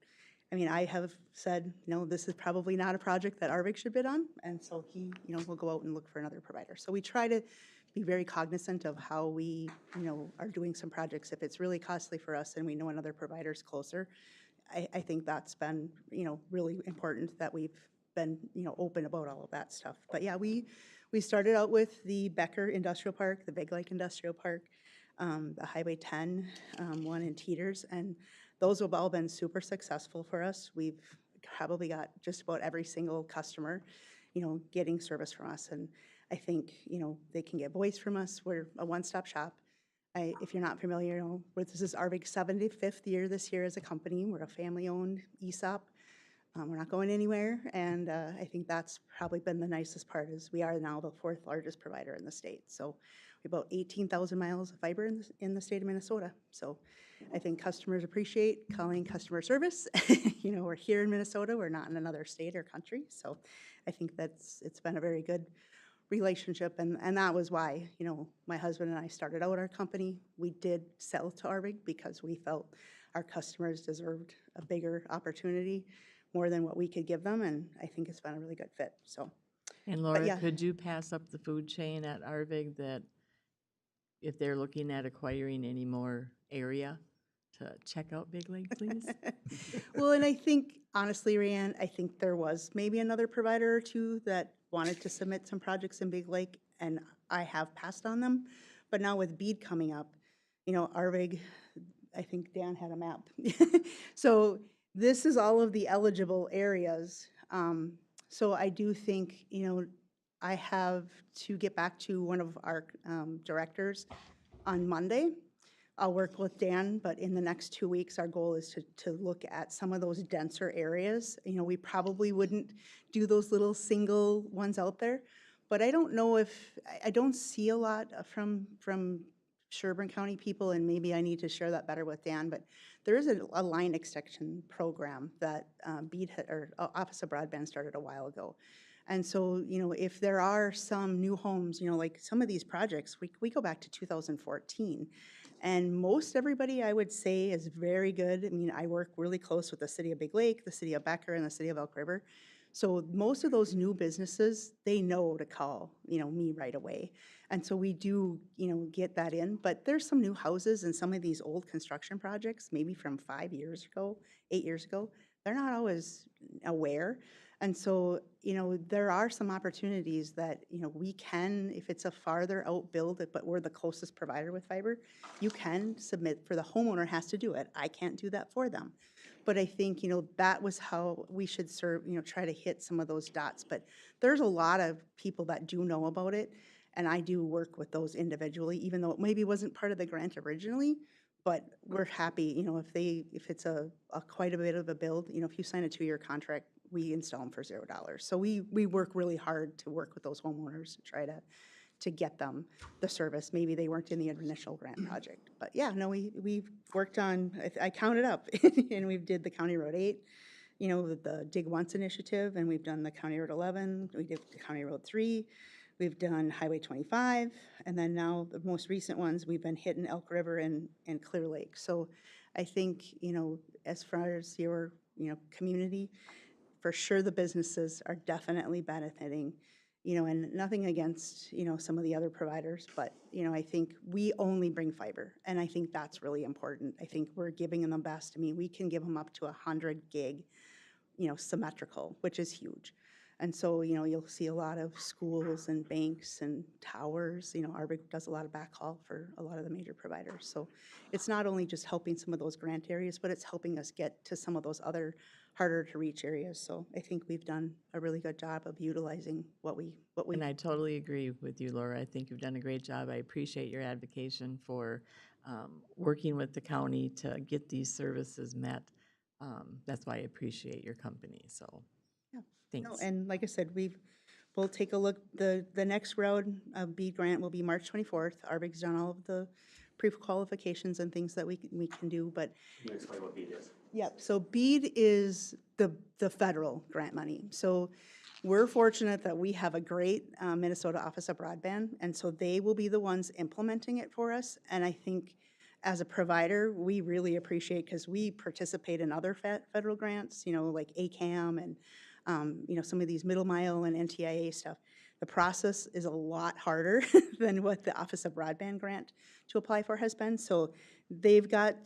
I have said, this is probably not a project that Arvig should bid on, and so he, will go out and look for another provider. So we try to be very cognizant of how we, are doing some projects. If it's really costly for us and we know another provider's closer, I think that's been, really important that we've been, open about all of that stuff. But yeah, we started out with the Becker Industrial Park, the Big Lake Industrial Park, the Highway 10 one in Teeters, and those have all been super successful for us. We've probably got just about every single customer, getting service from us. And I think, they can get voice from us. We're a one-stop shop. If you're not familiar, this is Arvig's 75th year this year as a company. We're a family-owned ESOP. We're not going anywhere, and I think that's probably been the nicest part is we are now the 4th largest provider in the state. So we have about 18,000 miles of fiber in the state of Minnesota. So I think customers appreciate calling customer service. We're here in Minnesota. We're not in another state or country. So I think it's been a very good relationship, and that was why, my husband and I started out our company. We did sell to Arvig because we felt our customers deserved a bigger opportunity, more than what we could give them, and I think it's been a really good fit, so. And Laura, could you pass up the food chain at Arvig that if they're looking at acquiring any more area to check out Big Lake, please? Well, and I think, honestly, Rayanne, I think there was maybe another provider or two that wanted to submit some projects in Big Lake, and I have passed on them. But now with BEAD coming up, Arvig, I think Dan had a map. So this is all of the eligible areas. So I do think, I have to get back to one of our directors on Monday. I'll work with Dan, but in the next 2 weeks, our goal is to look at some of those denser areas. We probably wouldn't do those little single ones out there, but I don't know I don't see a lot from Sherburne County people, and maybe I need to share that better with Dan, but there is a line extension program that BEAD or Office of Broadband started a while ago. And so, if there are some new homes, like some of these projects, we go back to 2014. And most everybody, I would say, is very good. I mean, I work really close with the city of Big Lake, the city of Becker, and the city of Elk River. So most of those new businesses, they know to call, me right away. And so we do, get that in. But there's some new houses and some of these old construction projects, maybe from 5 years ago, 8 years ago, they're not always aware. And so, there are some opportunities that, we can, if it's a farther out build, but we're the closest provider with fiber, you can submit, for the homeowner has to do it. I can't do that for them. But I think, that was how we should serve, try to hit some of those dots. But there's a lot of people that do know about it, and I do work with those individually, even though it maybe wasn't part of the grant originally. But we're happy, if it's a quite a bit of a build, if you sign a 2-year contract, we install them for $0. So we work really hard to work with those homeowners and try to get them the service. Maybe they weren't in the initial grant project. But yeah, no, we've worked on, I counted up, and we've did the County Road 8, the Dig Once initiative, and we've done the County Road 11, we did the County Road 3, we've done Highway 25, and then now the most recent ones, we've been hitting Elk River and Clear Lake. So I think, as far as your, community, for sure the businesses are definitely benefiting, and nothing against, some of the other providers, but, I think we only bring fiber, and I think that's really important. I think we're giving them the best. I mean, we can give them up to 100 gig, symmetrical, which is huge. And so, you'll see a lot of schools and banks and towers. Arbig does a lot of backhaul for a lot of the major providers. So it's not only just helping some of those grant areas, but it's helping us get to some of those other harder to reach areas. So I think we've done a really good job of utilizing what we. And I totally agree with you, Laura. I think you've done a great job. I appreciate your advocation for working with the county to get these services met. That's why I appreciate your company, so Yeah. thanks. No, and like I said, we'll take a look. The next round of BEAD grant will be March 24th. Arbig's done all of the pre-qualifications and things that we can do, but. Can you explain what BEAD is? Yep, so BEAD is the federal grant money. So we're fortunate that we have a great Minnesota Office of Broadband, and so they will be the ones implementing it for us. And I think as a provider, we really appreciate, because we participate in other federal grants, like ACAM and, some of these middle mile and NTIA stuff. The process is a lot harder than what the Office of Broadband grant to apply for has been. So they've got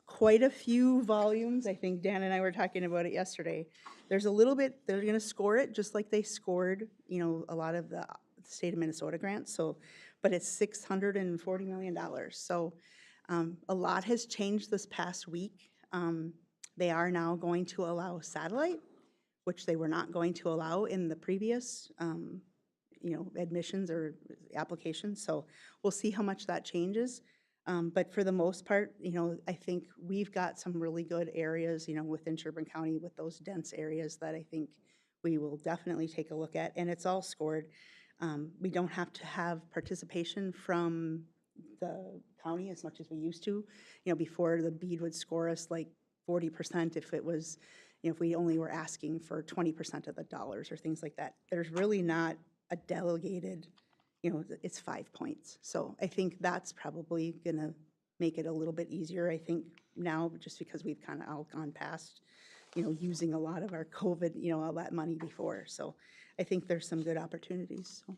quite a few volumes. I think Dan and I were talking about it yesterday. There's a little bit, they're going to score it just like they scored, a lot of the state of Minnesota grants. So, but it's $640 million. So a lot has changed this past week. They are now going to allow satellite, which they were not going to allow in the previous admissions or applications. So we'll see how much that changes. But for the most part, I think we've got some really good areas, within Sherburne County with those dense areas that I think we will definitely take a look at. And it's all scored. We don't have to have participation from the county as much as we used to. Before the BEAD would score us like 40% if it was, if we only were asking for 20% of the dollars or things like that. There's really not a delegated, it's 5 points. So I think that's probably going to make it a little bit easier, I think, now, just because we've kind of all gone past, using a lot of our COVID, all that money before. So I think there's some good opportunities. So.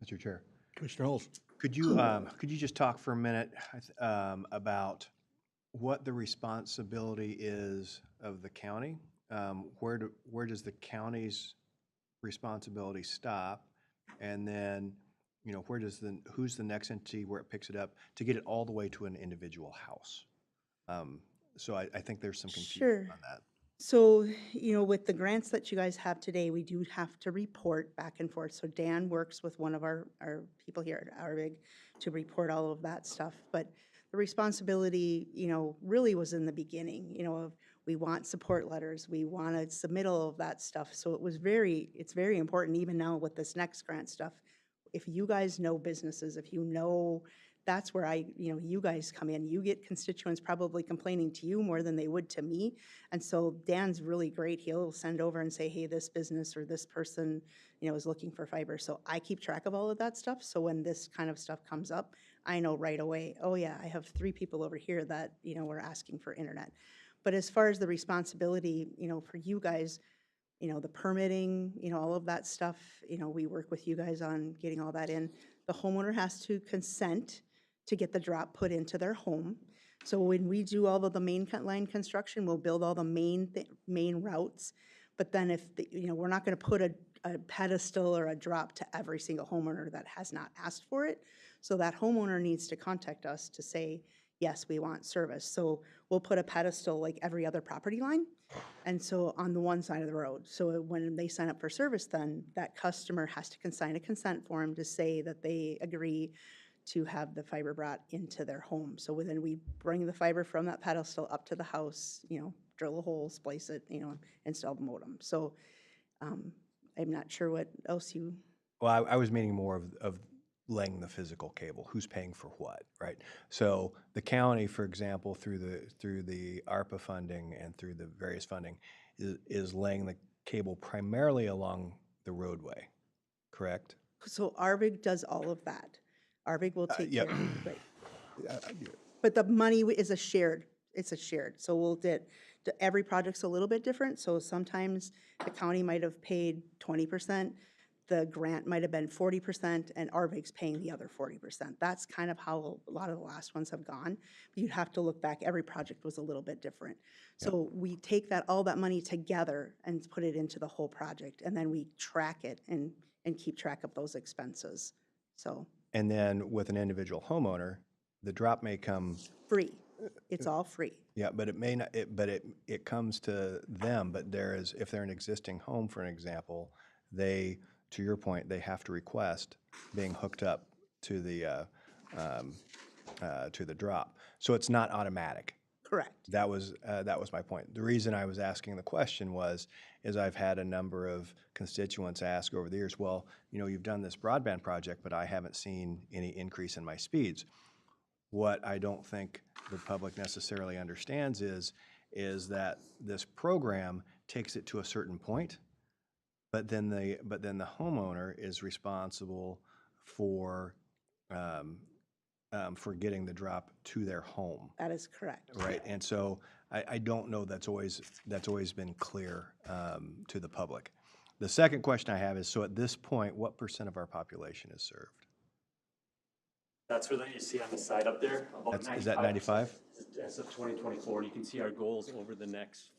Mr. Chair, Commissioner Holz. could you just talk for a minute about what the responsibility is of the county? Where does the county's responsibility stop? And then, who's the next entity where it picks it up to get it all the way to an individual house? So I think there's some confusion on that. So, with the grants that you guys have today, we do have to report back and forth. So Dan works with one of our people here at Arbig to report all of that stuff. But the responsibility, really was in the beginning, of we want support letters, we want a submittal of that stuff. So it's very important, even now with this next grant stuff. If you guys know businesses, if you know that's where you guys come in. You get constituents probably complaining to you more than they would to me. And so Dan's really great. He'll send over and say, hey, this business or this person, is looking for fiber. So I keep track of all of that stuff. So when this kind of stuff comes up, I know right away, oh yeah, I have 3 people over here that, were asking for internet. But as far as the responsibility, for you guys, the permitting, all of that stuff, we work with you guys on getting all that in. The homeowner has to consent to get the drop put into their home. So when we do all of the main line construction, we'll build all the main routes. But then if, we're not gonna put a pedestal or a drop to every single homeowner that has not asked for it. So that homeowner needs to contact us to say, yes, we want service. So we'll put a pedestal like every other property line. And so on the one side of the road. So when they sign up for service, then that customer has to sign a consent form to say that they agree to have the fiber brought into their home. So then we bring the fiber from that pedestal up to the house, drill a hole, splice it, install the modem. So I'm not sure what else you. Well, I was meaning more of laying the physical cable, who's paying for what, right? So the county, for example, through the ARPA funding and through the various funding, is laying the cable primarily along the roadway, correct? So ARVIG does all of that. ARVIG will take yeah. care of it. Right. But the money is it's a shared. So we'll every project's a little bit different. So sometimes the county might have paid 20%. The grant might have been 40%, and ARVIG's paying the other 40%. That's kind of how a lot of the last ones have gone. But you'd have to look back. Every project was a little bit different. So we take all that money together and put it into the whole project, and then we track it and keep track of those expenses. So. And then with an individual homeowner, the drop may come Free. It's all free. Yeah, but it may not. It comes to them. But if they're an existing home, for an example, to your point, they have to request being hooked up to the drop. So it's not automatic. Correct. That was my point. The reason I was asking the question is I've had a number of constituents ask over the years, well, you've done this broadband project, but I haven't seen any increase in my speeds. What I don't think the public necessarily understands is that this program takes it to a certain point, but then the homeowner is responsible for getting the drop to their home. That is correct. Right, and so I don't know that's always been clear to the public. The second question I have is, so at this point, what % of our population is served? That's where you see on the side up there. Is that 95? As of 2024, you can see our goals over the next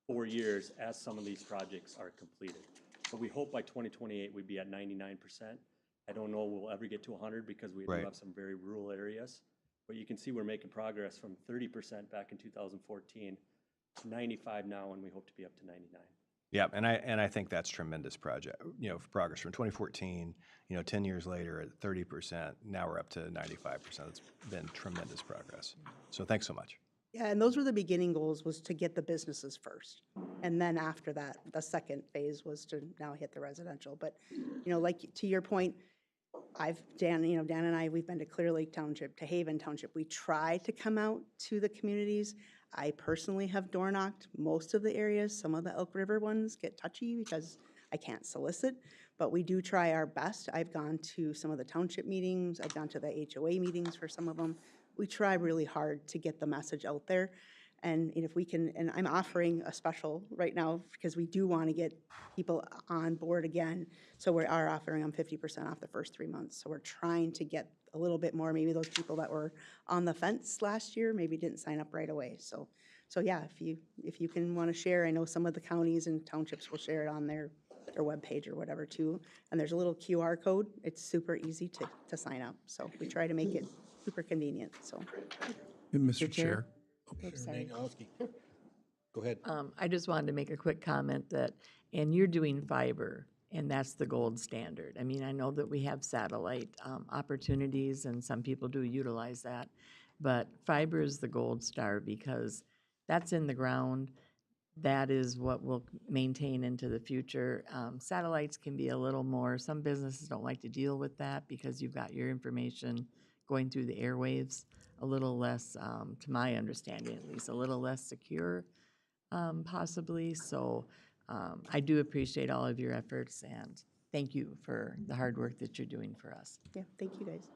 4 years as some of these projects are completed. So we hope by 2028 we'd be at 99%. I don't know we'll ever get to 100 because we do have some very rural areas. But you can see we're making progress from 30% back in 2014 to 95 now, and we hope to be up to 99. Yeah, and I think that's tremendous progress from 2014, 10 years later at 30%, now we're up to 95%. It's been tremendous progress. So thanks so much. Yeah, and those were the beginning goals, was to get the businesses first. And then after that, the second phase was to now hit the residential. But, like to your point, Dan and I, we've been to Clear Lake Township, to Haven Township. We try to come out to the communities. I personally have door knocked most of the areas. Some of the Elk River ones get touchy because I can't solicit, but we do try our best. I've gone to some of the township meetings. I've gone to the HOA meetings for some of them. We try really hard to get the message out there. And if we can, and I'm offering a special right now because we do want to get people on board again. So we are offering them 50% off the first 3 months. So we're trying to get a little bit more, maybe those people that were on the fence last year maybe didn't sign up right away. So yeah, if you can want to share, I know some of the counties and townships will share it on their webpage or whatever too. And there's a little QR code. It's super easy to sign up. So we try to make it super convenient. So. Mr. Chair. Sorry. Go ahead. I just wanted to make a quick comment and you're doing fiber, and that's the gold standard. I mean, I know that we have satellite opportunities, and some people do utilize that, but fiber is the gold star because that's in the ground. That is what will maintain into the future. Satellites can be a little more, some businesses don't like to deal with that because you've got your information going through the airwaves, a little less, to my understanding at least, a little less secure, possibly. So I do appreciate all of your efforts, and thank you for the hard work that you're doing for us. Yeah, thank you guys.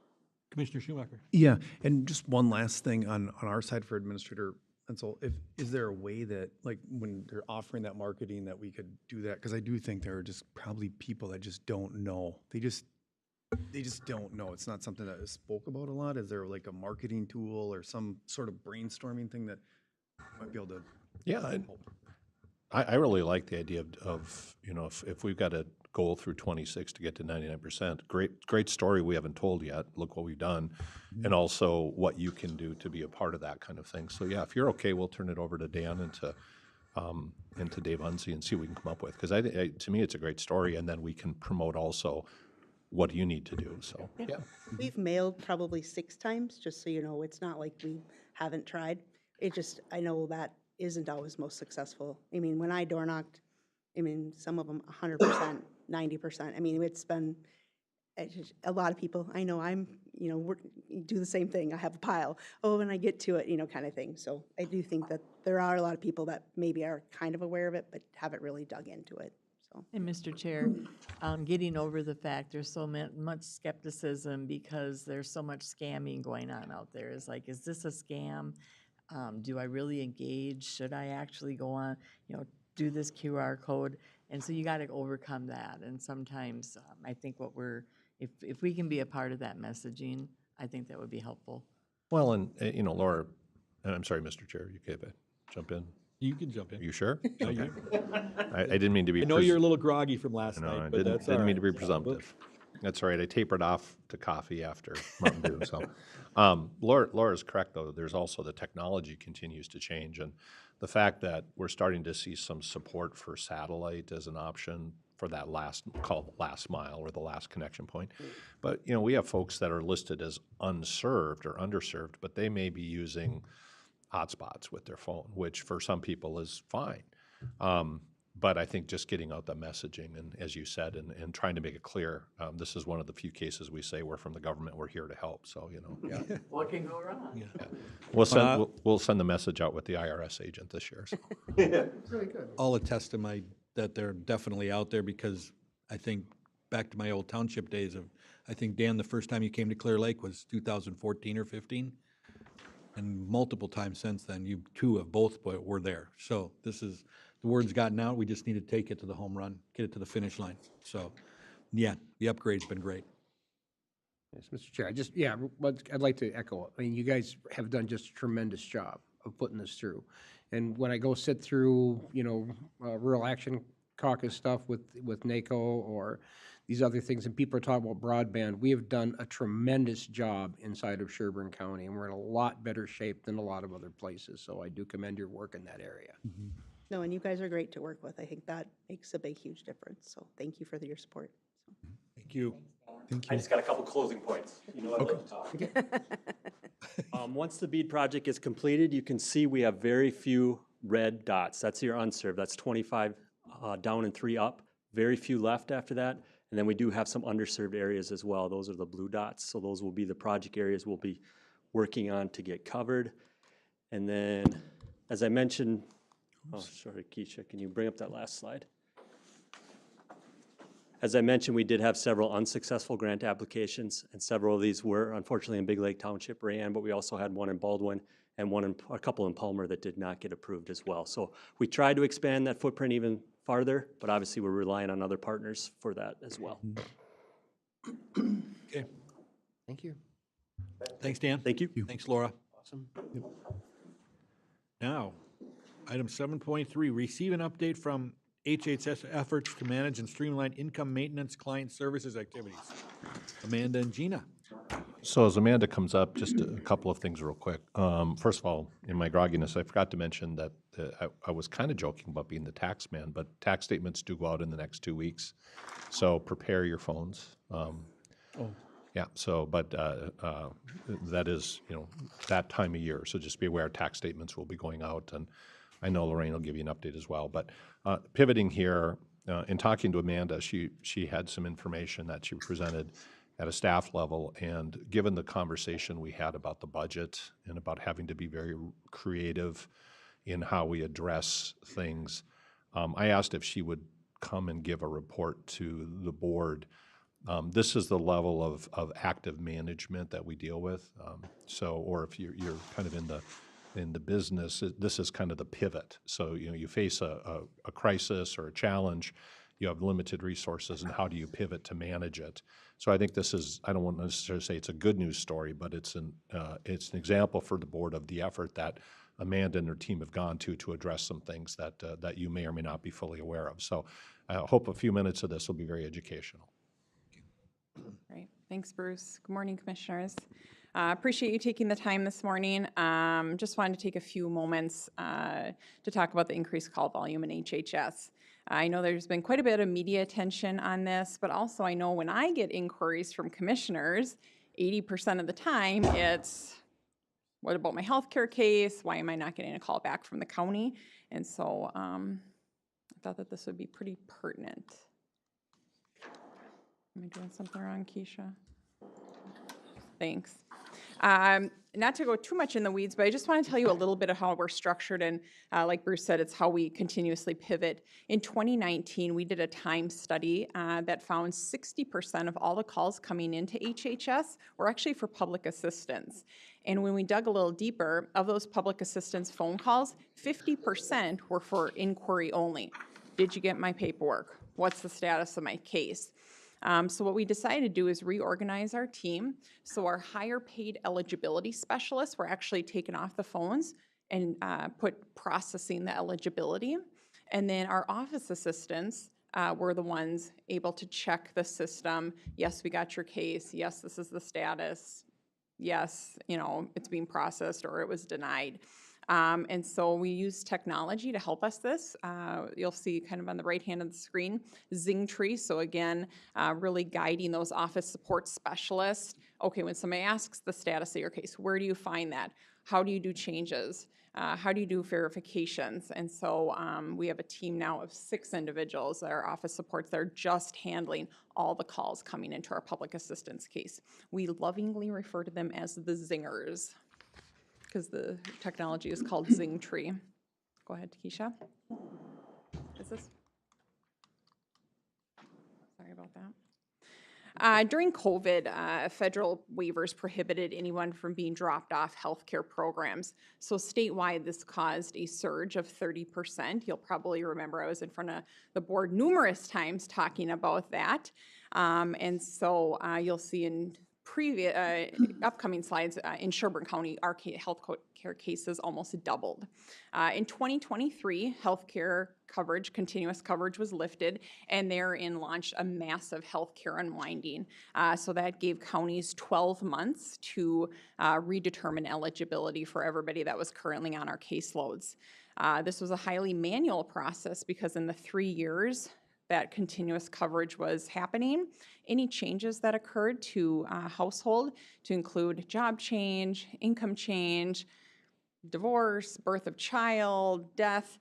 Commissioner Schumacher. Yeah, and just one last thing on our side for Administrator Ansel, is there a way that, like, when they're offering that marketing, that we could do that? Because I do think there are just probably people that just don't know. They just don't know. It's not something that is spoke about a lot. Is there like a marketing tool or some sort of brainstorming thing that might be able to Yeah, help? I really like the idea of, you know, if we've got a goal through 26 to get to 99%, great story we haven't told yet. Look what we've done. And also what you can do to be a part of that kind of thing. So yeah, if you're okay, we'll turn it over to Dan and to Dave Unsey and see what we can come up with. Because to me, it's a great story. And then we can promote also what you need to do. So yeah. We've mailed probably 6 times, just so you know. It's not like we haven't tried. It just, I know that isn't always most successful. I mean, when I door knocked, I mean, some of them 100%, 90%. I mean, it's been a lot of people. I know do the same thing. I have a pile. Oh, when I get to it, kind of thing. So I do think that there are a lot of people that maybe are kind of aware of it, but haven't really dug into it. So. And Mr. Chair, getting over the fact there's so much skepticism because there's so much scamming going on out there. It's like, is this a scam? Do I really engage? Should I actually go on, do this QR code? And so you got to overcome that. And sometimes I think if we can be a part of that messaging, I think that would be helpful. Well, and Laura, and I'm sorry, Mr. Chair, you okay, jump in? You can jump in. You sure? No, Okay. I didn't mean to be. I know you're a little groggy from last No, night, I but that's all didn't mean right. to be presumptive. That's all right. I tapered off to coffee after Mountain Dew. So, Laura's correct though. There's also the technology continues to change, and the fact that we're starting to see some support for satellite as an option for that called the last mile or the last connection point. But we have folks that are listed as unserved or underserved, but they may be using hotspots with their phone, which for some people is fine. But I think just getting out the messaging and, as you said, and trying to make it clear, this is one of the few cases we say we're from the government, we're here to help. So, yeah. What can go wrong? Yeah. We'll send the message out with the IRS agent this year. So. Really good. I'll attest to that they're definitely out there, because I think back to my old township days I think, Dan, the first time you came to Clear Lake was 2014 or 15. And multiple times since then, you two have both were there. So the word's gotten out. We just need to take it to the home run, get it to the finish line. So, yeah, the upgrade's been great. Yes, Mr. Chair, I'd like to echo. I mean, you guys have done just a tremendous job of putting this through. And when I go sit through, Rural Action Caucus stuff with NACO or these other things, and people are talking about broadband, we have done a tremendous job inside of Sherburne County, and we're in a lot better shape than a lot of other places. So I do commend your work in that area. Mm-hmm. No, and you guys are great to work with. I think that makes a big, huge difference. So thank you for your support. Thank you. I just got a couple closing points. I love to talk. Once the BEAD project is completed, you can see we have very few red dots. That's your unserved. That's 25 down and 3 up. Very few left after that. And then we do have some underserved areas as well. Those are the blue dots. So those will be the project areas we'll be working on to get covered. And then, as I mentioned, sorry, Keisha, can you bring up that last slide? As I mentioned, we did have several unsuccessful grant applications, and several of these were unfortunately in Big Lake Township, Rayanne, but we also had one in Baldwin and a couple in Palmer that did not get approved as well. So we tried to expand that footprint even farther, but obviously we're relying on other partners for that as well. Okay. Thank you. Thanks, Dan. Thank you. Thanks, Laura. Awesome. Now, item 7.3, receive an update from HHS efforts to manage and streamline income maintenance client services activities. Amanda and Gina. So as Amanda comes up, just a couple of things real quick. First of all, in my grogginess, I forgot to mention that I was kind of joking about being the tax man, but tax statements do go out in the next 2 weeks. So prepare your phones. Yeah, so, but that is, that time of year. So just be aware tax statements will be going out, and I know Lorraine will give you an update as well. But pivoting here, in talking to Amanda, she had some information that she presented, at a staff level. And given the conversation we had about the budget and about having to be very creative in how we address things, I asked if she would come and give a report to the board. This is the level of active management that we deal with. Or if you're kind of in the business, this is kind of the pivot. So, you face a crisis or a challenge, you have limited resources, and how do you pivot to manage it? So I think this is, I don't want to necessarily say it's a good news story, but it's an example for the board of the effort that Amanda and her team have gone to address some things that you may or may not be fully aware of. So I hope a few minutes of this will be very educational. Great. Thanks, Bruce. Good morning, Commissioners. Appreciate you taking the time this morning. Just wanted to take a few moments to talk about the increased call volume in HHS. I know there's been quite a bit of media attention on this, but also I know when I get inquiries from commissioners, 80% of the time it's, what about my healthcare case? Why am I not getting a call back from the county? And so I thought that this would be pretty pertinent. Am I doing something wrong, Keisha? Thanks. Not to go too much in the weeds, but I just want to tell you a little bit of how we're structured, and like Bruce said, it's how we continuously pivot. In 2019, we did a time study that found 60% of all the calls coming into HHS were actually for public assistance. And when we dug a little deeper, of those public assistance phone calls, 50% were for inquiry only. Did you get my paperwork? What's the status of my case? So what we decided to do is reorganize our team. So our higher paid eligibility specialists were actually taken off the phones and put processing the eligibility. And then our office assistants were the ones able to check the system. Yes, we got your case. Yes, this is the status. Yes, it's being processed or it was denied. And so we use technology to help us this. You'll see kind of on the right hand of the screen, Zingtree. So again, really guiding those office support specialists. Okay, when somebody asks the status of your case, where do you find that? How do you do changes? How do you do verifications? And so we have a team now of 6 individuals that are office supports that are just handling all the calls coming into our public assistance case. We lovingly refer to them as the zingers, because the technology is called Zingtree. Go ahead, Keisha. Is this? Sorry about that. During COVID, federal waivers prohibited anyone from being dropped off healthcare programs. So statewide, this caused a surge of 30%. You'll probably remember I was in front of the board numerous times talking about that. And so you'll see in previous upcoming slides, in Sherburne County, our health care cases almost doubled. In 2023, healthcare coverage, continuous coverage was lifted, and therein launched a massive healthcare unwinding. So that gave counties 12 months to redetermine eligibility for everybody that was currently on our caseloads. This was a highly manual process because in the 3 years that continuous coverage was happening, any changes that occurred to a household, to include job change, income change, divorce, birth of child, death,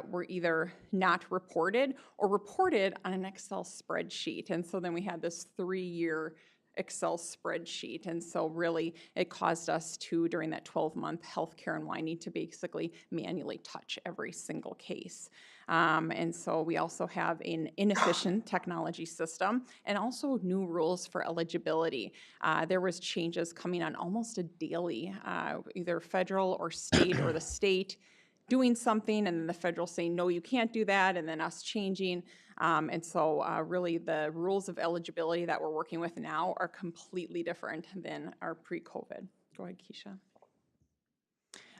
were either not reported or reported on an Excel spreadsheet. And so then we had this 3-year Excel spreadsheet. And so really it caused us to, during that 12-month healthcare unwinding, to basically manually touch every single case. And so we also have an inefficient technology system and also new rules for eligibility. There was changes coming on almost a daily, either federal or state or the state doing something and then the federal saying, no, you can't do that, and then us changing. And so really the rules of eligibility that we're working with now are completely different than our pre-COVID. Go ahead, Keisha.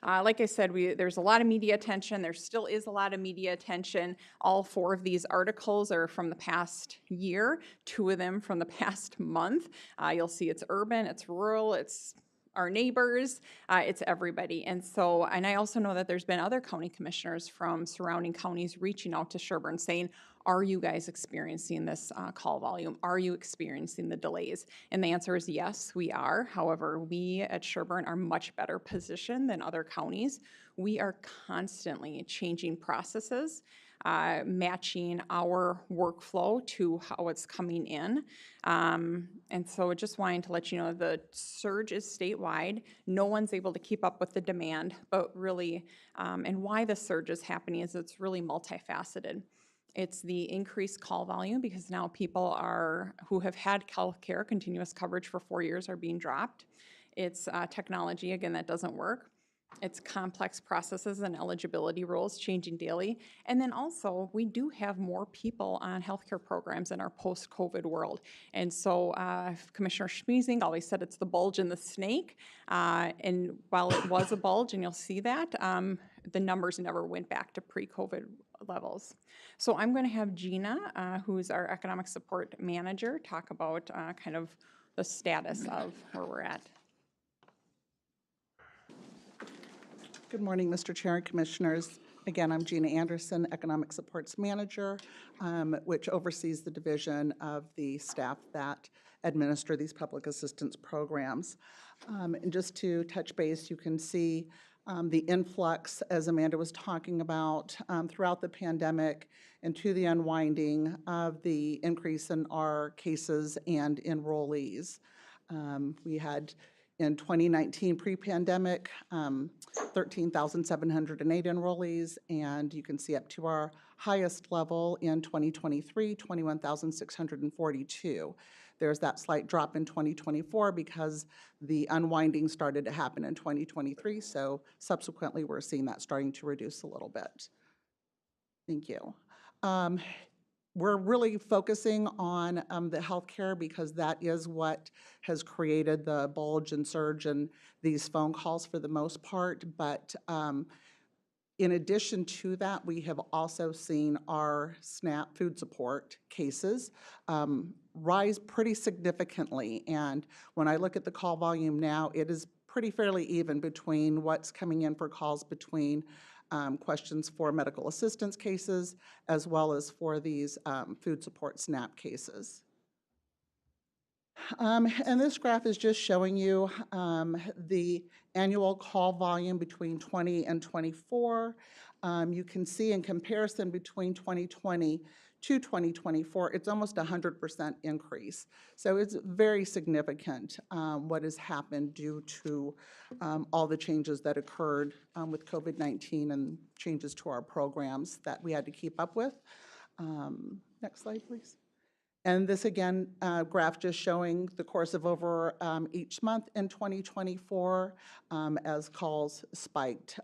Like I said, there's a lot of media attention. There still is a lot of media attention. All 4 of these articles are from the past year, 2 of them from the past month. You'll see it's urban, it's rural, it's our neighbors, it's everybody. And I also know that there's been other county commissioners from surrounding counties reaching out to Sherburne saying, are you guys experiencing this call volume? Are you experiencing the delays? And the answer is yes, we are. However, we at Sherburne are much better positioned than other counties. We are constantly changing processes. matching our workflow to how it's coming in. And so just wanting to let you know the surge is statewide. No one's able to keep up with the demand, but really, and why the surge is happening is it's really multifaceted. It's the increased call volume because now people who have had healthcare continuous coverage for 4 years are being dropped. It's technology, again, that doesn't work. It's complex processes and eligibility rules changing daily. And then also, we do have more people on healthcare programs in our post-COVID world. And so Commissioner Schmeezing always said it's the bulge in the snake. And while it was a bulge, and you'll see that, the numbers never went back to pre-COVID levels. So I'm going to have Gina, who's our economic support manager, talk about kind of the status of where we're at. Good morning, Mr. Chair and Commissioners. Again, I'm Gina Anderson, Economic Supports Manager, which oversees the division of the staff that administer these public assistance programs. And just to touch base, you can see the influx, as Amanda was talking about, throughout the pandemic and to the unwinding of the increase in our cases and enrollees. We had in 2019, pre-pandemic, 13,708 enrollees, and you can see up to our highest level in 2023, 21,642. There's that slight drop in 2024 because the unwinding started to happen in 2023, so subsequently we're seeing that starting to reduce a little bit. Thank you. We're really focusing on the healthcare because that is what has created the bulge and surge in these phone calls for the most part. But in addition to that, we have also seen our SNAP food support cases rise pretty significantly. And when I look at the call volume now, it is pretty fairly even between what's coming in for calls between questions for medical assistance cases, as well as for these food support SNAP cases. And this graph is just showing you the annual call volume between 20 and 24. You can see in comparison between 2020 to 2024, it's almost 100% increase. So it's very significant what has happened due to all the changes that occurred with COVID-19 and changes to our programs that we had to keep up with. Next slide, please. And this again, graph just showing the course of over each month in 2024 as calls spiked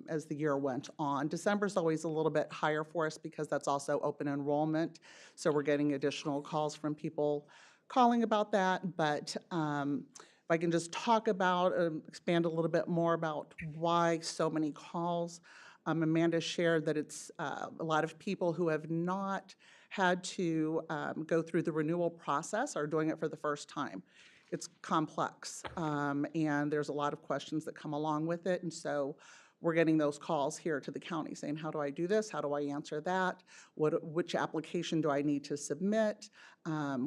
as the year went on. December is always a little bit higher for us because that's also open enrollment. So we're getting additional calls from people calling about that. But if I can just talk about, expand a little bit more about why so many calls. Amanda shared that it's a lot of people who have not had to go through the renewal process are doing it for the first time. It's complex, and there's a lot of questions that come along with it, and so we're getting those calls here to the county saying, how do I do this? How do I answer that? Which application do I need to submit?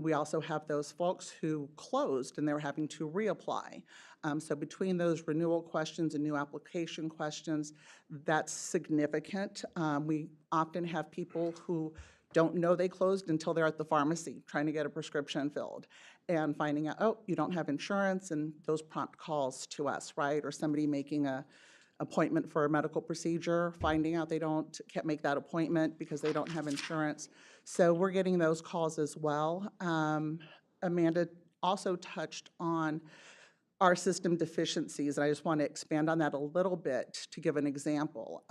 We also have those folks who closed and they're having to reapply. So between those renewal questions and new application questions, that's significant. We often have people who don't know they closed until they're at the pharmacy trying to get a prescription filled and finding out, oh, you don't have insurance, and those prompt calls to us, right? Or somebody making a appointment for a medical procedure, finding out they can't make that appointment because they don't have insurance. So we're getting those calls as well. Amanda also touched on our system deficiencies, and I just want to expand on that a little bit to give an example.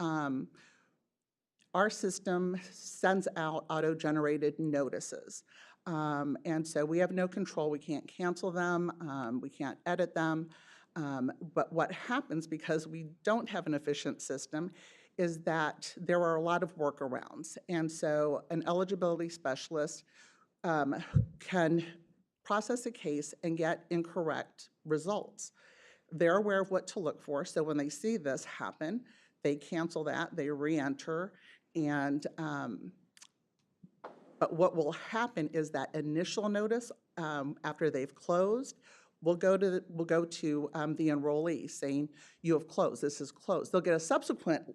Our system sends out auto-generated notices. And so we have no control. We can't cancel them. We can't edit them. But what happens, because we don't have an efficient system, is that there are a lot of workarounds. And so an eligibility specialist can process a case and get incorrect results. They're aware of what to look for. So when they see this happen, they cancel that, they re-enter, and but what will happen is that initial notice after they've closed will go to the enrollee saying, you have closed, this is closed. They'll get a subsequent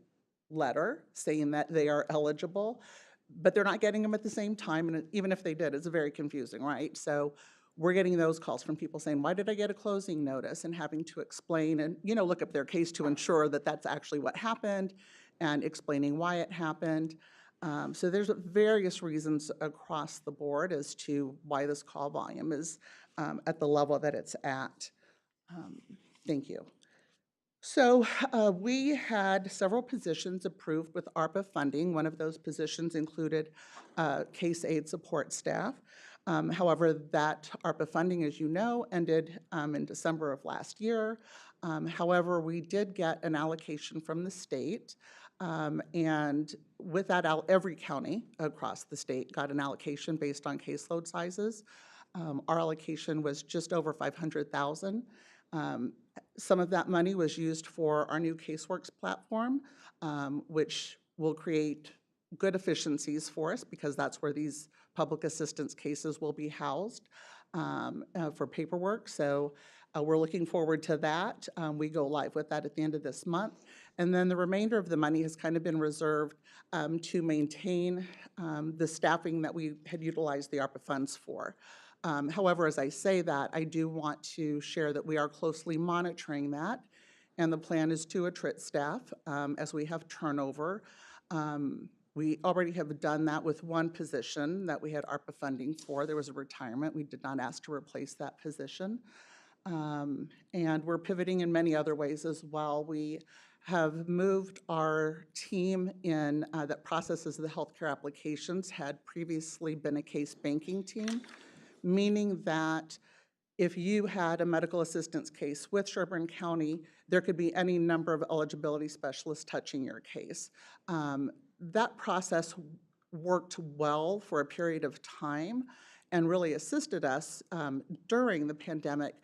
letter saying that they are eligible, but they're not getting them at the same time, and even if they did, it's very confusing, right? So we're getting those calls from people saying, why did I get a closing notice? And having to explain and, look up their case to ensure that that's actually what happened and explaining why it happened. So there's various reasons across the board as to why this call volume is at the level that it's at. Thank you. So we had several positions approved with ARPA funding. One of those positions included case aid support staff. However, that ARPA funding, as you know, ended in December of last year. However, we did get an allocation from the state. And with that, every county across the state got an allocation based on caseload sizes. Our allocation was just over $500,000. Some of that money was used for our new CaseWorks platform, which will create good efficiencies for us because that's where these public assistance cases will be housed for paperwork. So we're looking forward to that. We go live with that at the end of this month. And then the remainder of the money has kind of been reserved to maintain the staffing that we had utilized the ARPA funds for. However, as I say that, I do want to share that we are closely monitoring that, and the plan is to attrit staff as we have turnover. We already have done that with one position that we had ARPA funding for. There was a retirement. We did not ask to replace that position. And we're pivoting in many other ways as well. We have moved our team in that processes the healthcare applications, had previously been a case banking team, meaning that if you had a medical assistance case with Sherburne County, there could be any number of eligibility specialists touching your case. That process worked well for a period of time and really assisted us during the pandemic,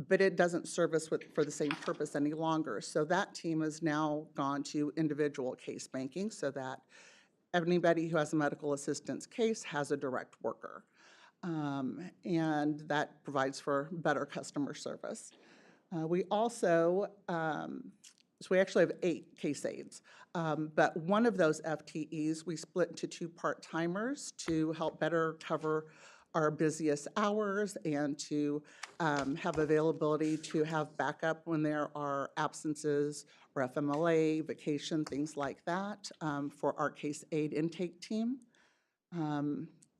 but it doesn't serve us for the same purpose any longer. So that team has now gone to individual case banking so that anybody who has a medical assistance case has a direct worker. And that provides for better customer service. We also, so we actually have 8 case aides, but one of those FTEs we split into 2 part-timers to help better cover our busiest hours and to have availability to have backup when there are absences or FMLA, vacation, things like that for our case aid intake team.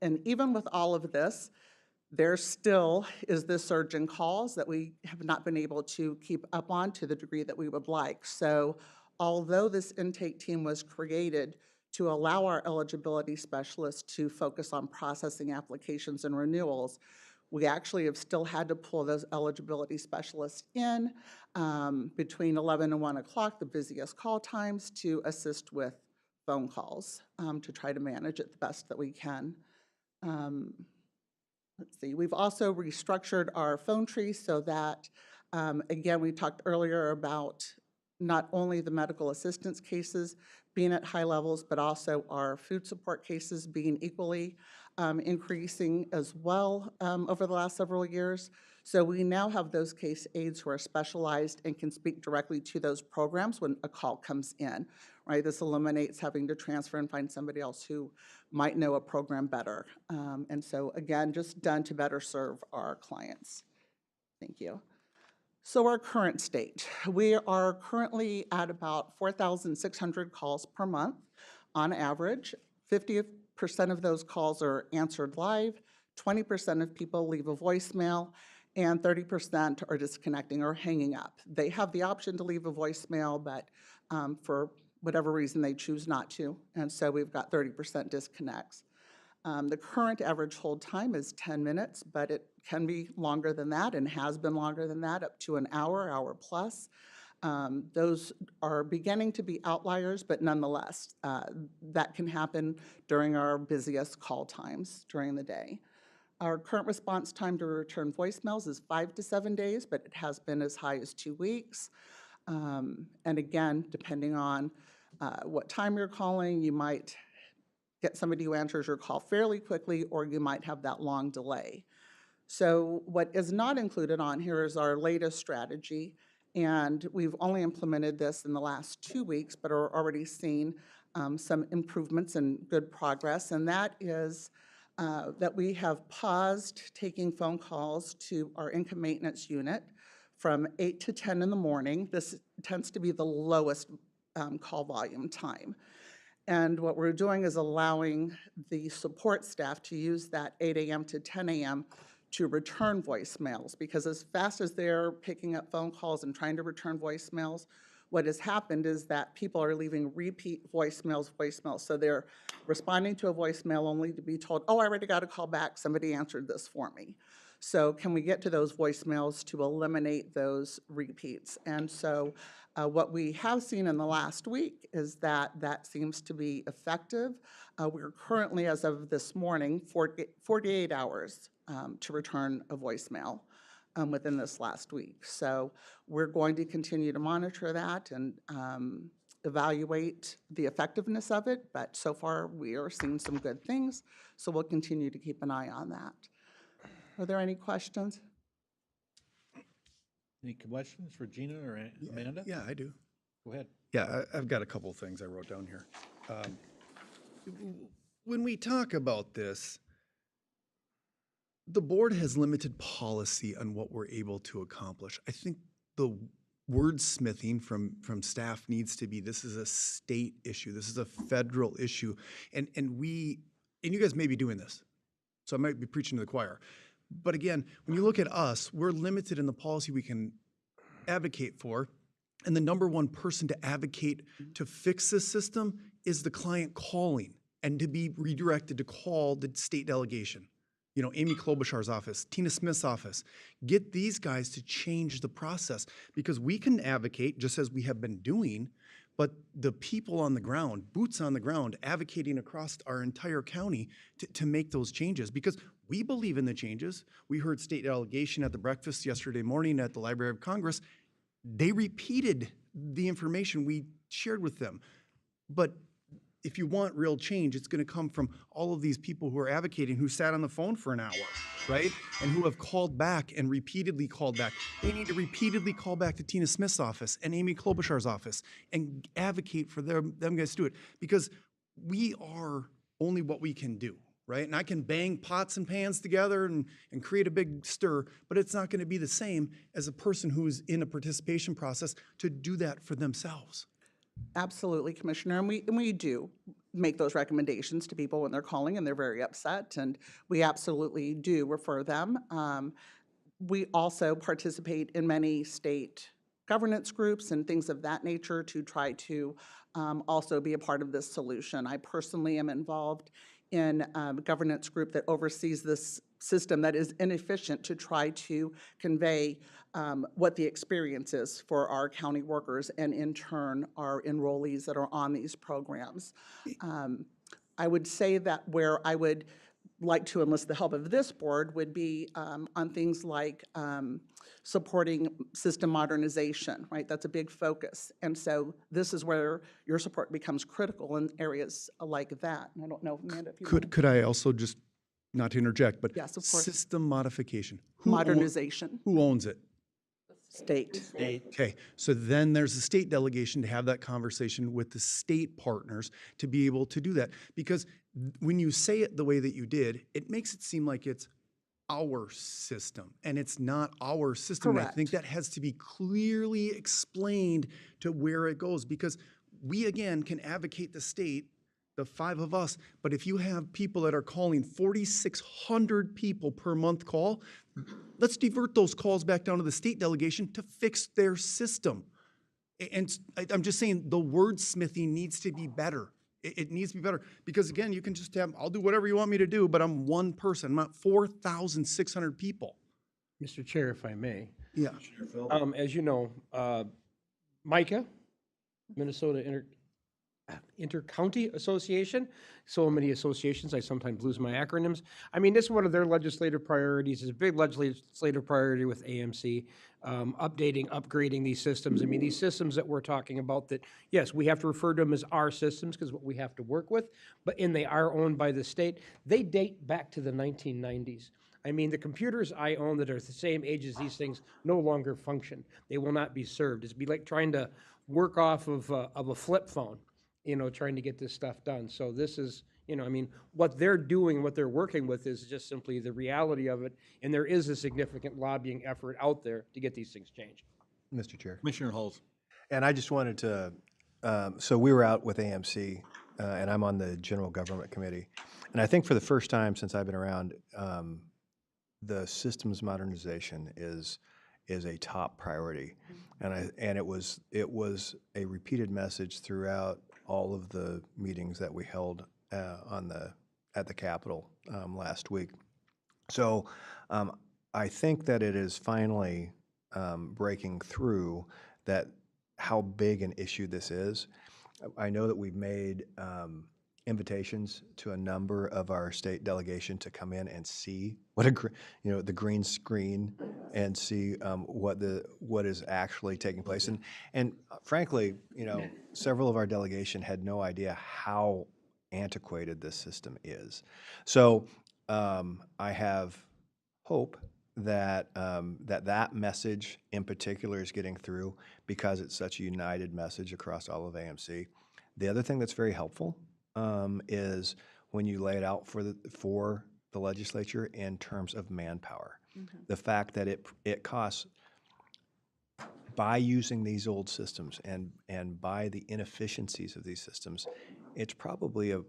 And even with all of this, there still is this surge in calls that we have not been able to keep up on to the degree that we would like. So although this intake team was created to allow our eligibility specialists to focus on processing applications and renewals, we actually have still had to pull those eligibility specialists in between 11 and 1 o'clock, the busiest call times, to assist with phone calls to try to manage it the best that we can. Let's see, we've also restructured our phone tree so that, again, we talked earlier about not only the medical assistance cases being at high levels, but also our food support cases being equally increasing as well over the last several years. So we now have those case aides who are specialized and can speak directly to those programs when a call comes in, right? This eliminates having to transfer and find somebody else who might know a program better. And so again, just done to better serve our clients. Thank you. So our current state, we are currently at about 4,600 calls per month on average. 50% of those calls are answered live, 20% of people leave a voicemail, and 30% are disconnecting or hanging up. They have the option to leave a voicemail, but for whatever reason they choose not to, and so we've got 30% disconnects. The current average hold time is 10 minutes, but it can be longer than that and has been longer than that, up to an hour, hour plus. Those are beginning to be outliers, but nonetheless, that can happen during our busiest call times during the day. Our current response time to return voicemails is 5 to 7 days, but it has been as high as 2 weeks. And again, depending on what time you're calling, you might get somebody who answers your call fairly quickly, or you might have that long delay. So what is not included on here is our latest strategy, And we've only implemented this in the last 2 weeks, but are already seeing some improvements and good progress. And that is that we have paused taking phone calls to our income maintenance unit from 8 to 10 in the morning. This tends to be the lowest call volume time. And what we're doing is allowing the support staff to use that 8 a.m. to 10 a.m. to return voicemails, because as fast as they're picking up phone calls and trying to return voicemails, what has happened is that people are leaving repeat voicemails. So they're responding to a voicemail only to be told, oh, I already got a call back, somebody answered this for me. So can we get to those voicemails to eliminate those repeats? And so what we have seen in the last week is that that seems to be effective. We're currently, as of this morning, 48 hours to return a voicemail within this last week. So we're going to continue to monitor that and evaluate the effectiveness of it, but so far we are seeing some good things, so we'll continue to keep an eye on that. Are there any questions? Any questions for Gina or Amanda? Yeah, I do. Go ahead. Yeah, I've got a couple of things I wrote down here. When we talk about this, the board has limited policy on what we're able to accomplish. I think the wordsmithing from staff needs to be, this is a state issue, this is a federal issue, and you guys may be doing this, so I might be preaching to the choir. But again, when you look at us, we're limited in the policy we can advocate for, and the number one person to advocate to fix this system is the client calling and to be redirected to call the state delegation. You know, Amy Klobuchar's office, Tina Smith's office. Get these guys to change the process, because we can advocate just as we have been doing, but the people on the ground, boots on the ground, advocating across our entire county to make those changes, because we believe in the changes. We heard state delegation at the breakfast yesterday morning at the Library of Congress. They repeated the information we shared with them. But if you want real change, it's going to come from all of these people who are advocating, who sat on the phone for an hour, right? And who have called back and repeatedly called back. They need to repeatedly call back to Tina Smith's office and Amy Klobuchar's office and advocate for them guys to do it, because we are only what we can do, right? And I can bang pots and pans together and create a big stir, but it's not going to be the same as a person who is in a participation process to do that for themselves. Absolutely, Commissioner, and we do make those recommendations to people when they're calling and they're very upset, and we absolutely do refer them. We also participate in many state governance groups and things of that nature to try to also be a part of this solution. I personally am involved in a governance group that oversees this system that is inefficient, to try to convey what the experience is for our county workers and in turn our enrollees that are on these programs. I would say that where I would like to enlist the help of this board would be on things like supporting system modernization, right? That's a big focus. And so this is where your support becomes critical in areas like that. And I don't know, Amanda, if you Could I also just, not to interject, but Yes, of course. system modification. Modernization. Who owns it? State. Okay, so then there's a state delegation to have that conversation with the state partners to be able to do that. Because when you say it the way that you did, it makes it seem like it's our system, and it's not our system. And I think that has to be clearly explained to where it goes, because we, again, can advocate the state, the five of us, but if you have people that are calling 4,600 people per month call, let's divert those calls back down to the state delegation to fix their system. And I'm just saying the wordsmithing needs to be better. It needs to be better, because again, you can just have, I'll do whatever you want me to do, but I'm one person, I'm not 4,600 people. Mr. Chair, if I may. Yeah. As you know, MICA, Minnesota Inter-County Association, so many associations, I sometimes lose my acronyms. I mean, this is one of their legislative priorities. It's a big legislative priority with AMC, upgrading these systems. I mean, these systems that we're talking about, that, yes, we have to refer to them as our systems because what we have to work with, and they are owned by the state. They date back to the 1990s. I mean, the computers I own that are the same age as these things no longer function. They will not be served. It'd be like trying to work off of a flip phone, you know, trying to get this stuff done. So this is, you know, I mean, what they're doing, what they're working with is just simply the reality of it. And there is a significant lobbying effort out there to get these things changed. Mr. Chair. Commissioner Halls. And I just wanted to, so we were out with AMC, and I'm on the General Government Committee. And I think for the first time since I've been around, the systems modernization is a top priority. And it was a repeated message throughout all of the meetings that we held at the Capitol last week. So I think that it is finally breaking through that how big an issue this is. I know that we've made invitations to a number of our state delegation to come in and see what the green screen and see what is actually taking place. And frankly, several of our delegation had no idea how antiquated this system is. So I have hope that that message in particular is getting through because it's such a united message across all of AMC. The other thing that's very helpful is when you lay it out for the legislature in terms of manpower. Mm-hmm. The fact that it costs, by using these old systems and by the inefficiencies of these systems, it's probably a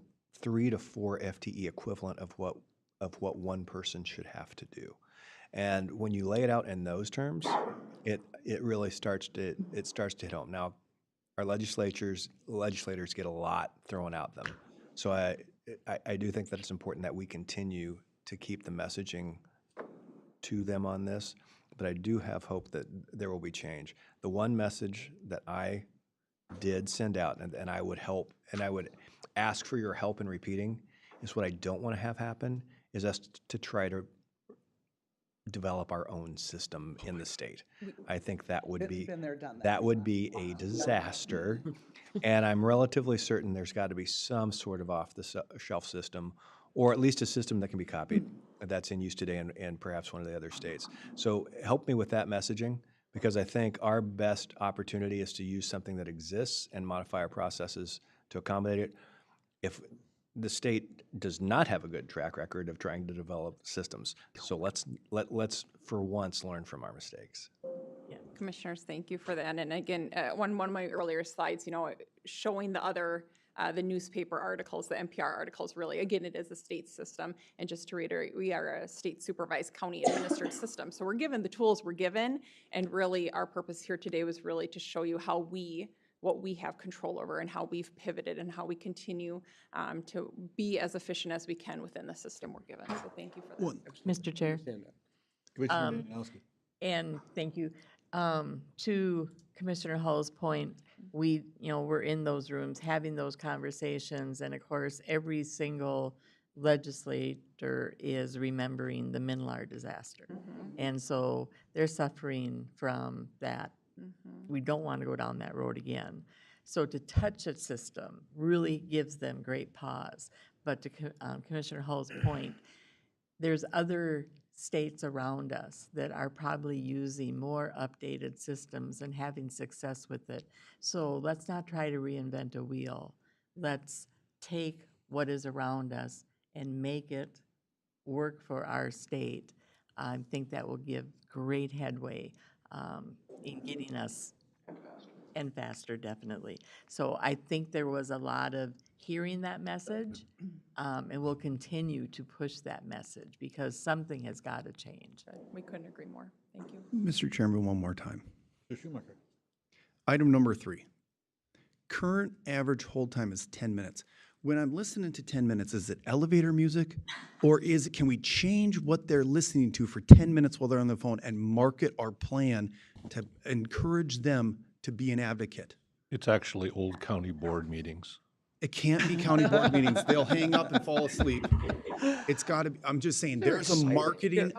3 to 4 FTE equivalent of what one person should have to do. And when you lay it out in those terms, it really starts to hit home. Now, our legislators get a lot thrown at them. So I do think that it's important that we continue to keep the messaging to them on this, but I do have hope that there will be change. The one message that I did send out, and I would ask for your help in repeating, is what I don't want to have happen is us to try to develop our own system in the state. I think that would be a disaster. And I'm relatively certain there's got to be some sort of off-the-shelf system, or at least a system that can be copied that's in use today and perhaps one of the other states. So help me with that messaging, because I think our best opportunity is to use something that exists and modify our processes to accommodate it. If the state does not have a good track record of trying to develop systems, so let's for once learn from our mistakes. Yeah, Commissioners, thank you for that. And again, one of my earlier slides, showing the other the newspaper articles, the NPR articles, really, again, it is a state system. And just to reiterate, we are a state supervised, county administered system. So we're given the tools we're given, and really our purpose here today was really to show you what we have control over and how we've pivoted and how we continue to be as efficient as we can within the system we're given. So thank you for that. Mr. Chair. Commissioner Malinowski. And thank you. To Commissioner Hull's point, we're in those rooms having those conversations, and of course, every single legislator is remembering the Minlar disaster. Mm-hmm. And so they're suffering from that. Mm-hmm. We don't want to go down that road again. So to touch a system really gives them great pause. But to Commissioner Hull's point, there's other states around us that are probably using more updated systems and having success with it. So let's not try to reinvent a wheel. Let's take what is around us and make it work for our state. I think that will give great headway in getting us and faster, definitely. So I think there was a lot of hearing that message, and we'll continue to push that message because something has got to change. We couldn't agree more. Thank you. Mr. Chairman, one more time. Mr. Schumacher. Item number 3. Current average hold time is 10 minutes. When I'm listening to 10 minutes, is it elevator music? Or can we change what they're listening to for 10 minutes while they're on the phone and market our plan to encourage them to be an advocate? It's actually old county board meetings. It can't be county board meetings. They'll hang up and fall asleep. It's got to be, I'm just saying, there's a marketing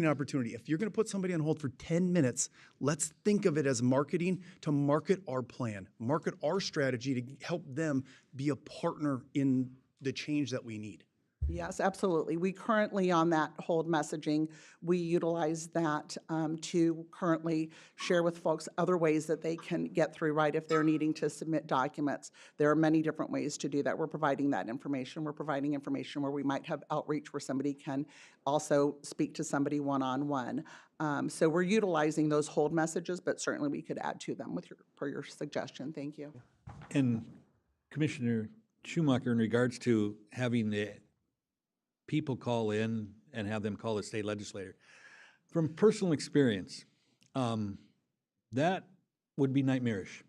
opportunity. If you're going to put somebody on hold for 10 minutes, let's think of it as marketing to market our plan, market our strategy to help them be a partner in the change that we need. Yes, absolutely. We currently, on that hold messaging, we utilize that to currently share with folks other ways that they can get through, right, if they're needing to submit documents. There are many different ways to do that. We're providing that information. We're providing information where we might have outreach where somebody can also speak to somebody one-on-one. So we're utilizing those hold messages, but certainly we could add to them with per your suggestion. Thank you. And Commissioner Schumacher, in regards to having the people call in and have them call the state legislator, from personal experience, that would be nightmarish.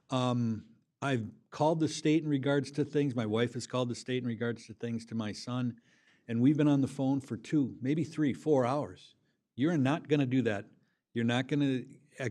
I've called the state in regards to things. My wife has called the state in regards to things to my son, and we've been on the phone for 2, maybe 3, 4 hours. You're not going to do that. You're not going to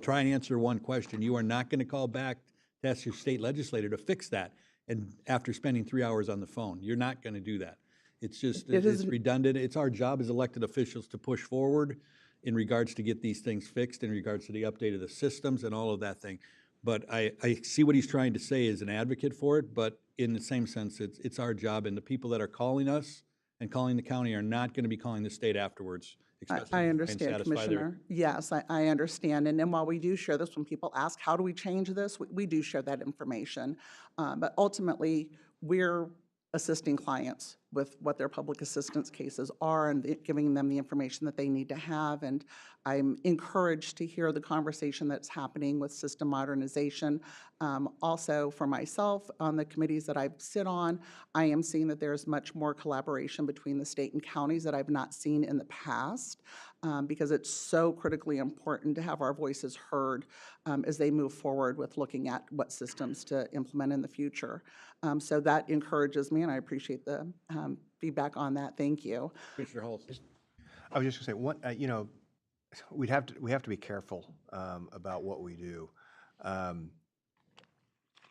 try and answer one question. You are not going to call back to ask your state legislator to fix that. And after spending 3 hours on the phone, you're not going to do that. It's just, it's redundant. It's our job as elected officials to push forward in regards to get these things fixed, in regards to the update of the systems and all of that thing. But I see what he's trying to say as an advocate for it, but in the same sense, it's our job, and the people that are calling us and calling the county are not going to be calling the state afterwards. I understand, Commissioner. Yes, I understand. And then while we do share this, when people ask, how do we change this? We do share that information. But ultimately, we're assisting clients with what their public assistance cases are and giving them the information that they need to have. And I'm encouraged to hear the conversation that's happening with system modernization. Also, for myself, on the committees that I sit on, I am seeing that there's much more collaboration between the state and counties that I've not seen in the past, because it's so critically important to have our voices heard as they move forward with looking at what systems to implement in the future. So that encourages me, and I appreciate the feedback on that. Thank you. Commissioner Holtz. I was just going to say, we have to be careful about what we do. And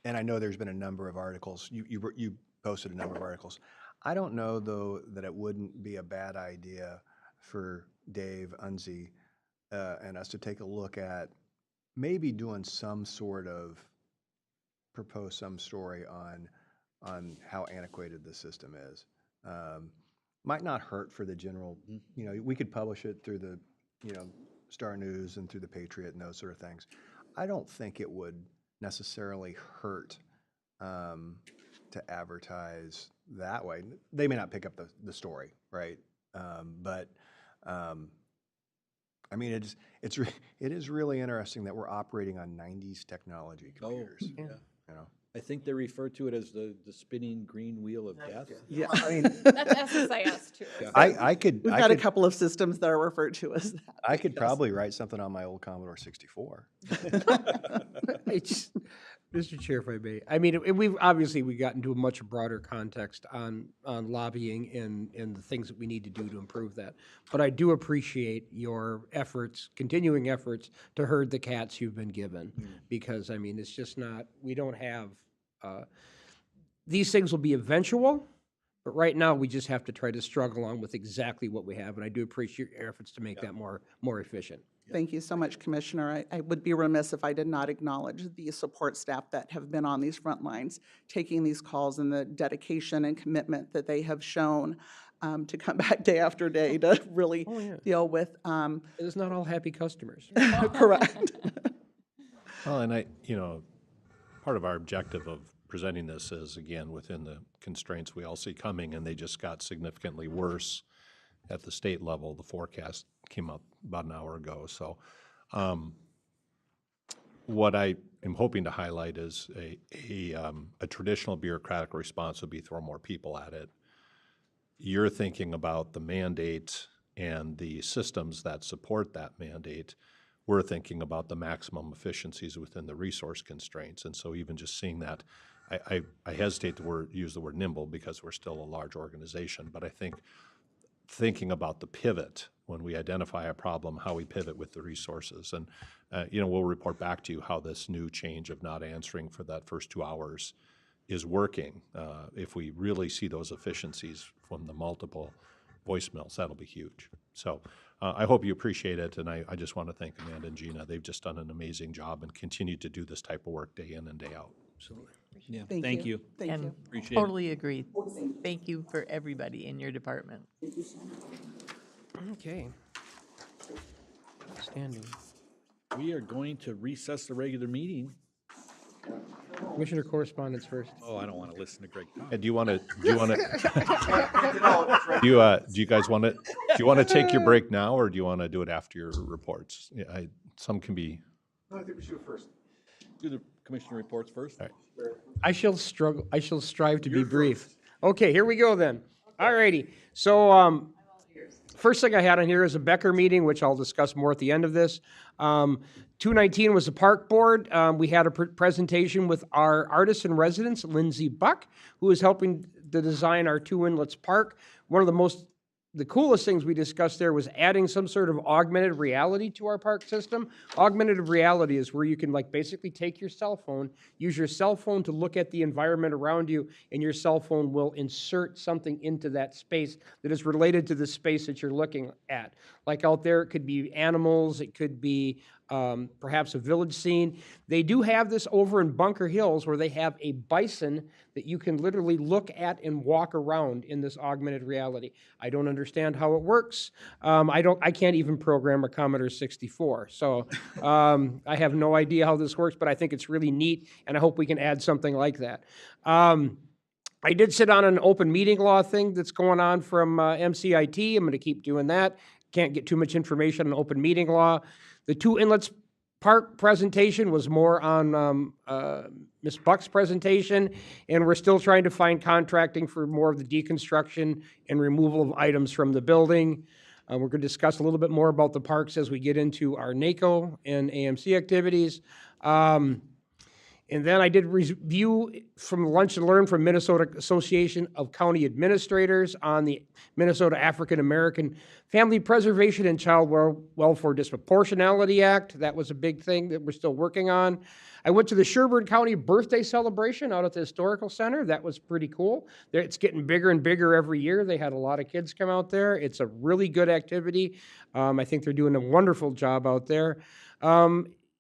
I know there's been a number of articles. You posted a number of articles. I don't know, though, that it wouldn't be a bad idea for Dave Unze and us to take a look at maybe doing some sort of, propose some story on how antiquated the system is. Might not hurt for the general, we could publish it through the, Star News and through the Patriot and those sort of things. I don't think it would necessarily hurt to advertise that way. They may not pick up the story, right? But I mean, it is really interesting that we're operating on 90s technology computers. Oh, yeah. I think they refer to it as the spinning green wheel of death. Yeah, I mean, That's SSIS too. We've got a couple of systems that are referred to as that. I could probably write something on my old Commodore 64. Mr. Chair, if I may, I mean, we got into a much broader context on lobbying and the things that we need to do to improve that. But I do appreciate your efforts, continuing efforts to herd the cats you've been given. Because, I mean, it's just not, we don't have, these things will be eventual, but right now we just have to try to struggle on with exactly what we have. And I do appreciate your efforts to make that more efficient. Thank you so much, Commissioner. I would be remiss if I did not acknowledge the support staff that have been on these front lines, taking these calls, and the dedication and commitment that they have shown to come back day after day to really deal with. It's not all happy customers. Correct. Well, and part of our objective of presenting this is, again, within the constraints we all see coming, and they just got significantly worse at the state level. The forecast came out about an hour ago. So what I am hoping to highlight is a traditional bureaucratic response would be throw more people at it. You're thinking about the mandate and the systems that support that mandate. We're thinking about the maximum efficiencies within the resource constraints. And so even just seeing that, I hesitate to use the word nimble because we're still a large organization, but I think thinking about the pivot when we identify a problem, how we pivot with the resources. And, we'll report back to you how this new change of not answering for that first 2 hours is working. If we really see those efficiencies from the multiple voicemails, that'll be huge. So I hope you appreciate it, and I just want to thank Amanda and Gina. They've just done an amazing job and continue to do this type of work day in and day out. Absolutely. Yeah, Thank thank you. Thank And you. Appreciate it. totally agree. Thank you for everybody in your department. Okay. Outstanding. We are going to recess the regular meeting. Commissioner correspondence first. Oh, I don't want to listen to Greg talk. And do you want to, do you guys want to, do you want to take your break now, or do you want to do it after your reports? Yeah, some can be, I think we should first. Do the commissioner reports first. all right. I shall strive to be brief. Okay, here we go then. All righty. So, first thing I had on here is a Becker meeting, which I'll discuss more at the end of this. 219 was the park board. We had a presentation with our artist in residence, Lindsay Buck, who is helping to design our Two Inlets Park. One of the coolest things we discussed there was adding some sort of augmented reality to our park system. Augmented reality is where you can basically take your cell phone, use your cell phone to look at the environment around you, and your cell phone will insert something into that space that is related to the space that you're looking at. Like out there, it could be animals, it could be perhaps a village scene. They do have this over in Bunker Hills where they have a bison that you can literally look at and walk around in this augmented reality. I don't understand how it works. I can't even program a Commodore 64. So I have no idea how this works, but I think it's really neat, and I hope we can add something like that. I did sit on an open meeting law thing that's going on from MCIT. I'm going to keep doing that. Can't get too much information on open meeting law. The Two Inlets Park presentation was more on Ms. Buck's presentation, and we're still trying to find contracting for more of the deconstruction and removal of items from the building. We're going to discuss a little bit more about the parks as we get into our NACO and AMC activities. And then I did review from Lunch and Learn from Minnesota Association of County Administrators on the Minnesota African American Family Preservation and Child Welfare Disproportionality Act. That was a big thing that we're still working on. I went to the Sherburne County birthday celebration out at the Historical Center. That was pretty cool. It's getting bigger and bigger every year. They had a lot of kids come out there. It's a really good activity. I think they're doing a wonderful job out there.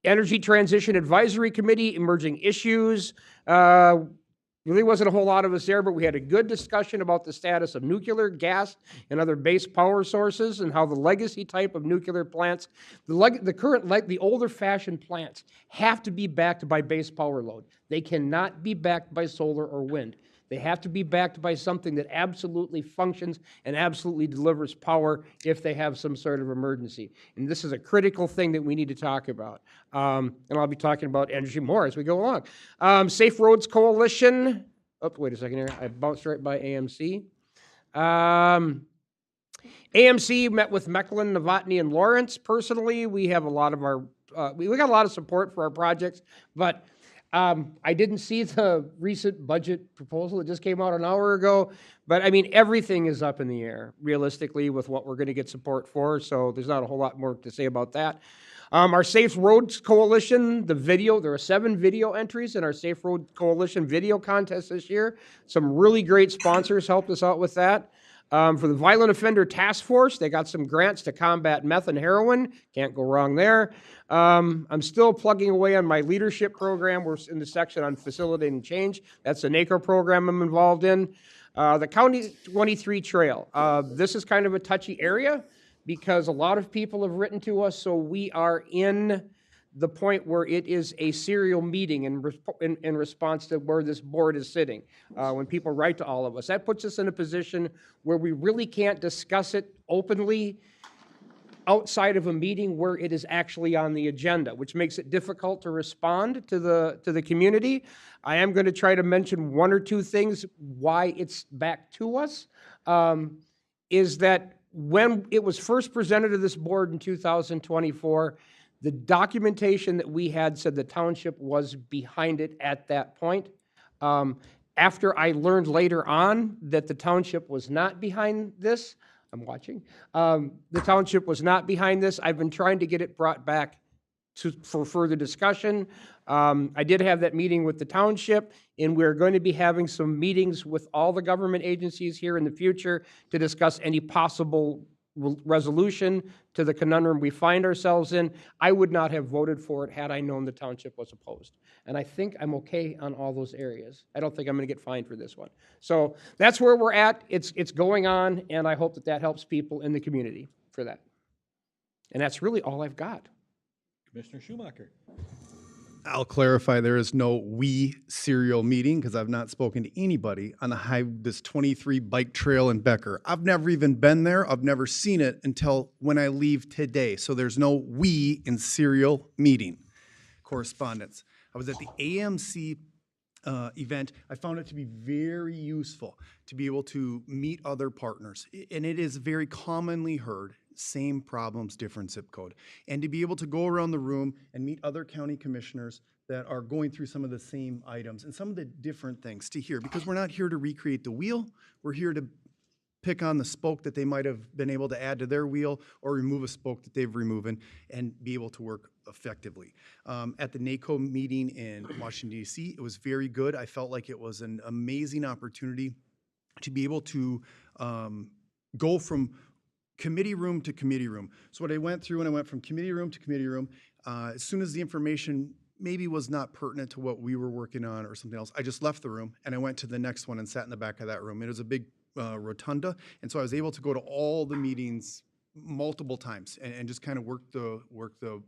Energy Transition Advisory Committee, emerging issues. Really wasn't a whole lot of us there, but we had a good discussion about the status of nuclear, gas, and other base power sources, and how the legacy type of nuclear plants, the older fashioned plants, have to be backed by base power load. They cannot be backed by solar or wind. They have to be backed by something that absolutely functions and absolutely delivers power if they have some sort of emergency. And this is a critical thing that we need to talk about. And I'll be talking about energy more as we go along. Safe Roads Coalition. Oh, wait a second here. I bounced right by AMC. AMC met with Mecklen, Novotny, and Lawrence. Personally, we have a lot of our, we got a lot of support for our projects, but I didn't see the recent budget proposal that just came out an hour ago, but I mean, everything is up in the air, realistically, with what we're going to get support for, so there's not a whole lot more to say about that. Our Safe Roads Coalition, there are 7 video entries in our Safe Road Coalition video contest this year. Some really great sponsors helped us out with that. For the Violent Offender Task Force, they got some grants to combat meth and heroin. Can't go wrong there. I'm still plugging away on my leadership program. We're in the section on facilitating change. That's a NACO program I'm involved in. The County 23 Trail. This is kind of a touchy area because a lot of people have written to us, so we are in the point where it is a serial meeting in response to where this board is sitting. When people write to all of us, that puts us in a position where we really can't discuss it openly outside of a meeting where it is actually on the agenda, which makes it difficult to respond to the community. I am going to try to mention 1 or 2 things why it's back to us. Is that when it was first presented to this board in 2024, the documentation that we had said the township was behind it at that point. After I learned later on that the township was not behind this, I'm watching, the township was not behind this, I've been trying to get it brought back for further discussion. I did have that meeting with the township, and we're going to be having some meetings with all the government agencies here in the future to discuss any possible resolution to the conundrum we find ourselves in. I would not have voted for it had I known the township was opposed. And I think I'm okay on all those areas. I don't think I'm going to get fined for this one. So that's where we're at. It's going on, and I hope that that helps people in the community for that. And that's really all I've got. Commissioner Schumacher. I'll clarify, there is no we serial meeting because I've not spoken to anybody on this 23 bike trail in Becker. I've never even been there. I've never seen it until when I leave today. So there's no we in serial meeting. Correspondence. I was at the AMC event. I found it to be very useful to be able to meet other partners. And it is very commonly heard, same problems, different zip code. And to be able to go around the room and meet other county commissioners that are going through some of the same items and some of the different things to hear, because we're not here to recreate the wheel. We're here to pick on the spoke that they might have been able to add to their wheel or remove a spoke that they've removed and be able to work effectively. At the NACO meeting in Washington, D.C., it was very good. I felt like it was an amazing opportunity to be able to go from committee room to committee room. So what I went through, and I went from committee room to committee room, as soon as the information maybe was not pertinent to what we were working on or something else, I just left the room and I went to the next one and sat in the back of that room. It was a big rotunda, and so I was able to go to all the meetings multiple times and just kind of work the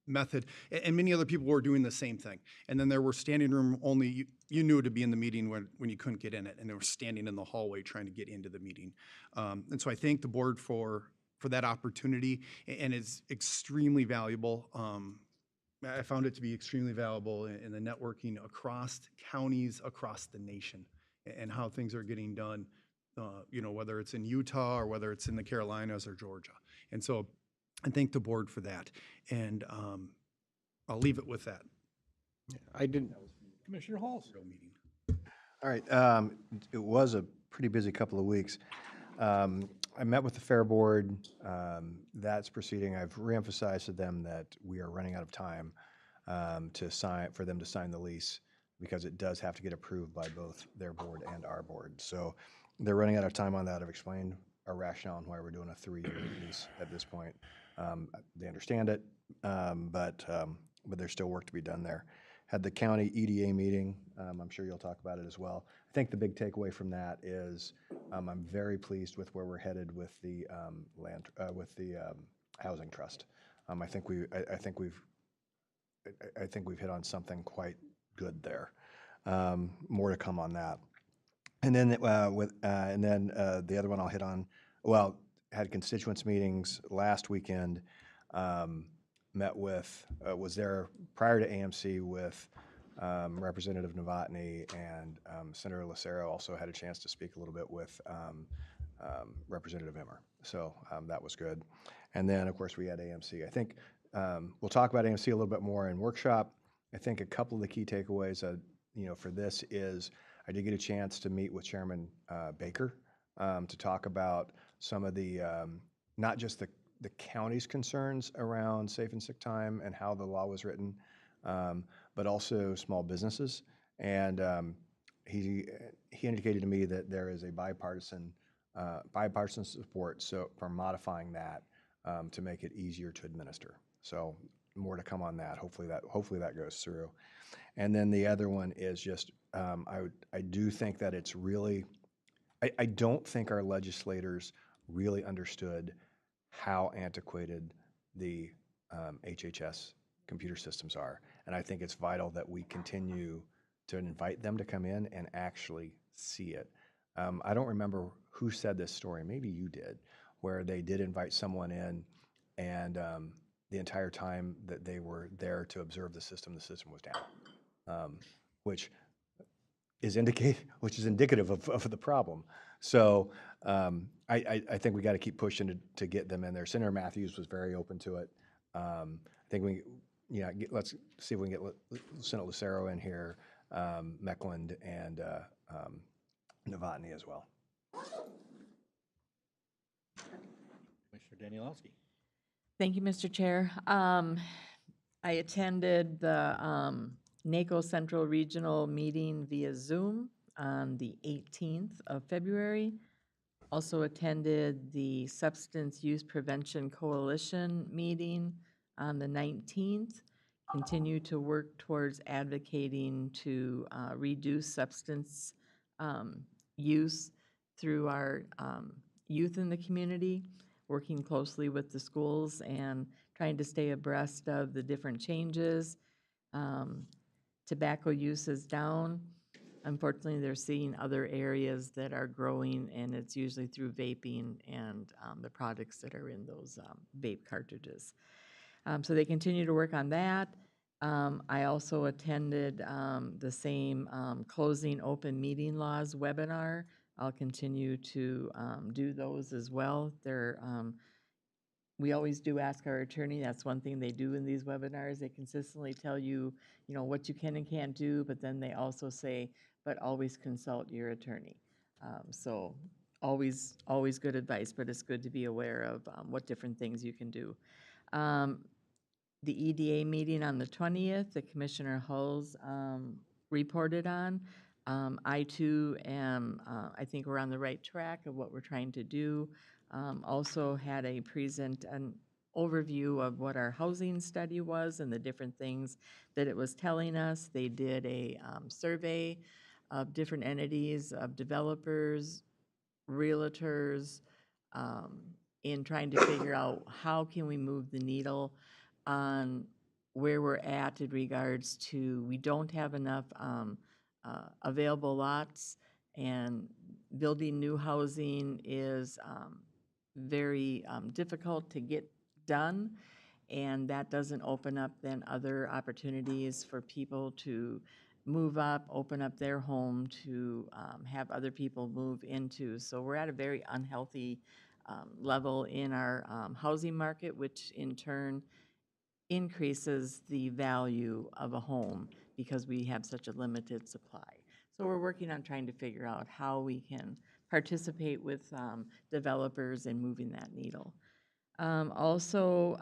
method. And many other people were doing the same thing. And then there were standing room only, you knew to be in the meeting when you couldn't get in it, and they were standing in the hallway trying to get into the meeting. And so I thank the board for that opportunity, and it's extremely valuable. I found it to be extremely valuable in the networking across counties, across the nation, and how things are getting done, whether it's in Utah or whether it's in the Carolinas or Georgia. And so I thank the board for that. And I'll leave it with that. I didn't. Commissioner Halls. All right, it was a pretty busy couple of weeks. I met with the Fair Board. That's proceeding. I've reemphasized to them that we are running out of time for them to sign the lease, because it does have to get approved by both their board and our board. So they're running out of time on that. I've explained our rationale and why we're doing a 3-year lease at this point. They understand it, but there's still work to be done there. Had the county EDA meeting. I'm sure you'll talk about it as well. I think the big takeaway from that is I'm very pleased with where we're headed with the housing trust. I think we've hit on something quite good there. More to come on that. And then the other one I'll hit on. Well, had constituents meetings last weekend. Was there prior to AMC with Representative Novotny, and Senator Lucero also had a chance to speak a little bit with Representative Emmer. So that was good. And then, of course, we had AMC. I think we'll talk about AMC a little bit more in workshop. I think a couple of the key takeaways, for this is I did get a chance to meet with Chairman Baker to talk about some of the, not just the county's concerns around safe and sick time and how the law was written, but also small businesses. And he indicated to me that there is a bipartisan support for modifying that to make it easier to administer. So more to come on that. Hopefully that goes through. And then the other one is just I do think that it's really I don't think our legislators really understood how antiquated the HHS computer systems are. And I think it's vital that we continue to invite them to come in and actually see it. I don't remember who said this story, maybe you did, where they did invite someone in, and the entire time that they were there to observe the system was down, which is indicative of the problem. So I think we got to keep pushing to get them in there. Senator Matthews was very open to it. I think let's see if we can get Senator Lucero in here, Meckland, and Novotny as well. Commissioner Danielowski. Thank you, Mr. Chair. I attended the NACO Central Regional meeting via Zoom on the 18th of February. Also attended the Substance Use Prevention Coalition meeting on the 19th. Continue to work towards advocating to reduce substance use through our youth in the community, working closely with the schools and trying to stay abreast of the different changes. Tobacco use is down. Unfortunately, they're seeing other areas that are growing, and it's usually through vaping and the products that are in those vape cartridges. So they continue to work on that. I also attended the same closing open meeting laws webinar. I'll continue to do those as well. We always do ask our attorney. That's one thing they do in these webinars. They consistently tell you, what you can and can't do, but then they also say, but always consult your attorney. So always good advice, but it's good to be aware of what different things you can do. The EDA meeting on the 20th, the Commissioner Hulls reported on. I too am, I think we're on the right track of what we're trying to do. Also had an overview of what our housing study was and the different things that it was telling us. They did a survey of different entities, of developers, realtors, in trying to figure out how can we move the needle on where we're at in regards to, we don't have enough available lots, and building new housing is very difficult to get done, and that doesn't open up then other opportunities for people to move up, open up their home to have other people move into. So we're at a very unhealthy level in our housing market, which in turn increases the value of a home because we have such a limited supply. So we're working on trying to figure out how we can participate with developers in moving that needle. Also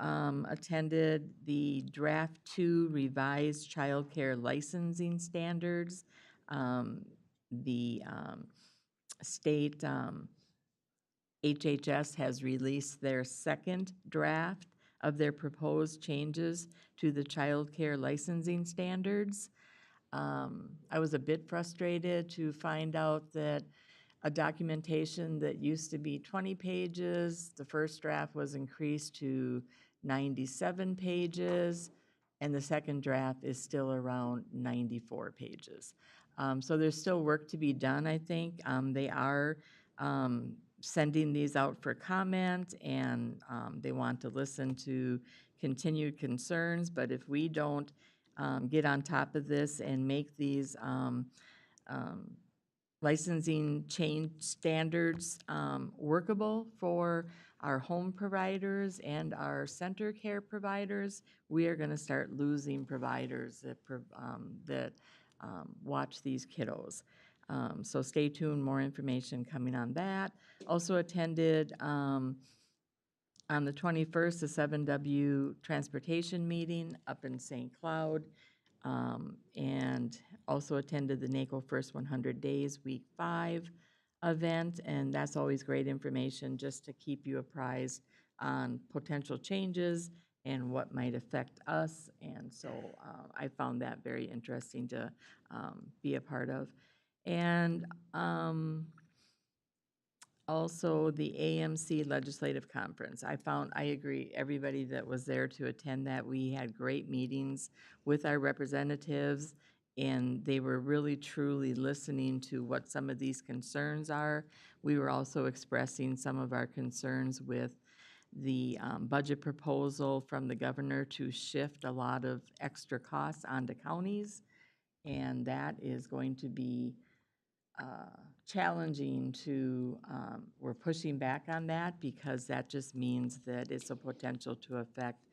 attended the Draft 2 revised childcare licensing standards. The state HHS has released their second draft of their proposed changes to the childcare licensing standards. I was a bit frustrated to find out that a documentation that used to be 20 pages, the first draft was increased to 97 pages, and the second draft is still around 94 pages. So there's still work to be done, I think. They are sending these out for comment, and they want to listen to continued concerns, but if we don't get on top of this and make these licensing change standards workable for our home providers and our center care providers, we are going to start losing providers that watch these kiddos. So stay tuned, more information coming on that. Also attended on the 21st, the 7W transportation meeting up in St. Cloud, and also attended the NACO First 100 Days Week 5 event, and that's always great information just to keep you apprised on potential changes and what might affect us, and so I found that very interesting to be a part of. And also the AMC Legislative Conference. I agree, everybody that was there to attend that, we had great meetings with our representatives, and they were really truly listening to what some of these concerns are. We were also expressing some of our concerns with the budget proposal from the governor to shift a lot of extra costs onto counties, and that is going to be challenging to, we're pushing back on that because that just means that it's a potential to affect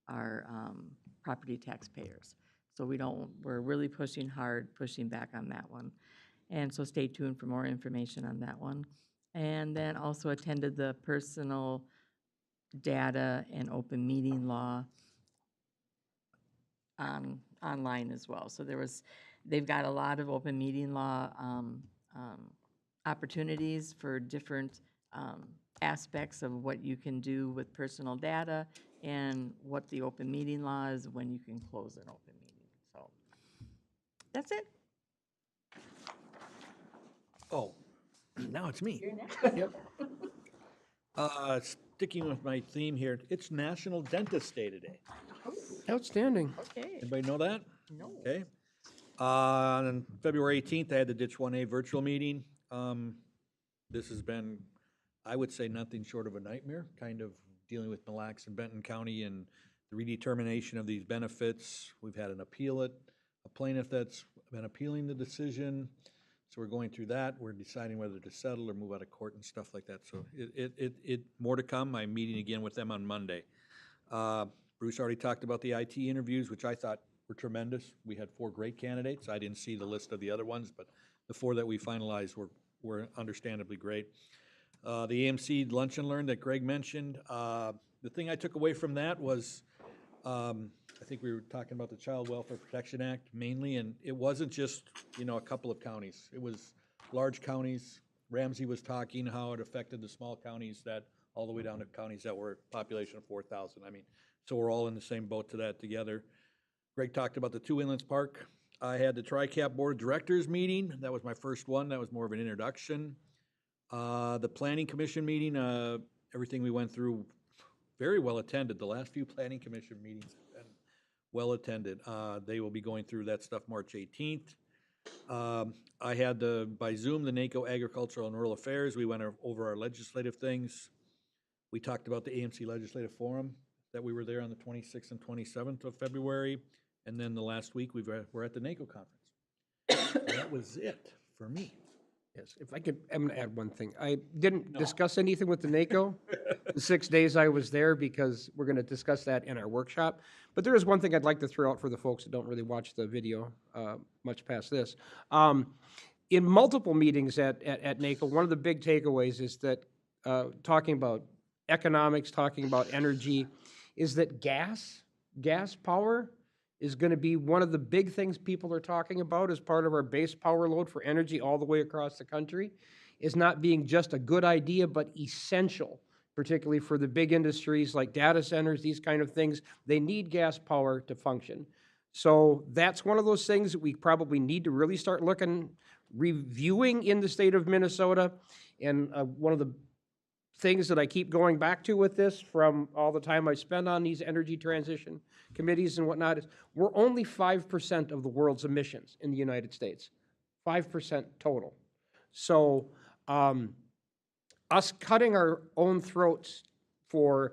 our property taxpayers. So we're really pushing hard, pushing back on that one. And so stay tuned for more information on that one. And then also attended the personal data and open meeting law online as well. So they've got a lot of open meeting law opportunities for different aspects of what you can do with personal data and what the open meeting law is when you can close an open meeting. So that's it. Oh, now it's me. You're next. Yep. Sticking with my theme here, it's National Dentist Day today. Outstanding. Okay. Anybody know that? No. Okay. On February 18th, I had the Ditch 1A virtual meeting. This has been, I would say, nothing short of a nightmare, kind of dealing with Mille Lacs and Benton County and the redetermination of these benefits. We've had an appeal it, a plaintiff that's been appealing the decision. So we're going through that. We're deciding whether to settle or move out of court and stuff like that. So more to come. I'm meeting again with them on Monday. Bruce already talked about the IT interviews, which I thought were tremendous. We had 4 great candidates. I didn't see the list of the other ones, but the 4 that we finalized were understandably great. The AMC Lunch and Learn that Greg mentioned, the thing I took away from that was, I think we were talking about the Child Welfare Protection Act mainly, and it wasn't just, a couple of counties. It was large counties. Ramsey was talking how it affected the small counties that, all the way down to counties that were a population of 4,000. I mean, so we're all in the same boat to that together. Greg talked about the 2 Inlands Park. I had the TRICAP Board of Directors meeting. That was my first one. That was more of an introduction. The Planning Commission meeting, everything we went through, very well attended. The last few Planning Commission meetings have been well attended. They will be going through that stuff March 18th. I had by Zoom, the NACO Agricultural and Rural Affairs. We went over our legislative things. We talked about the AMC Legislative Forum, that we were there on the 26th and 27th of February. And then the last week, we're at the NACO conference. That was it for me. Yes, if I could, I'm going to add one thing. I didn't discuss anything with the NACO the 6 days I was there because we're going to discuss that in our workshop. But there is one thing I'd like to throw out for the folks that don't really watch the video much past this. In multiple meetings at NACO, one of the big takeaways is that talking about economics, talking about energy, is that gas power is going to be one of the big things people are talking about as part of our base power load for energy all the way across the country, is not being just a good idea, but essential, particularly for the big industries like data centers, these kind of things. They need gas power to function. So that's one of those things that we probably need to really start reviewing in the state of Minnesota. And one of the things that I keep going back to with this from all the time I spend on these energy transition committees and whatnot is we're only 5% of the world's emissions in the United States, 5% total. So us cutting our own throats for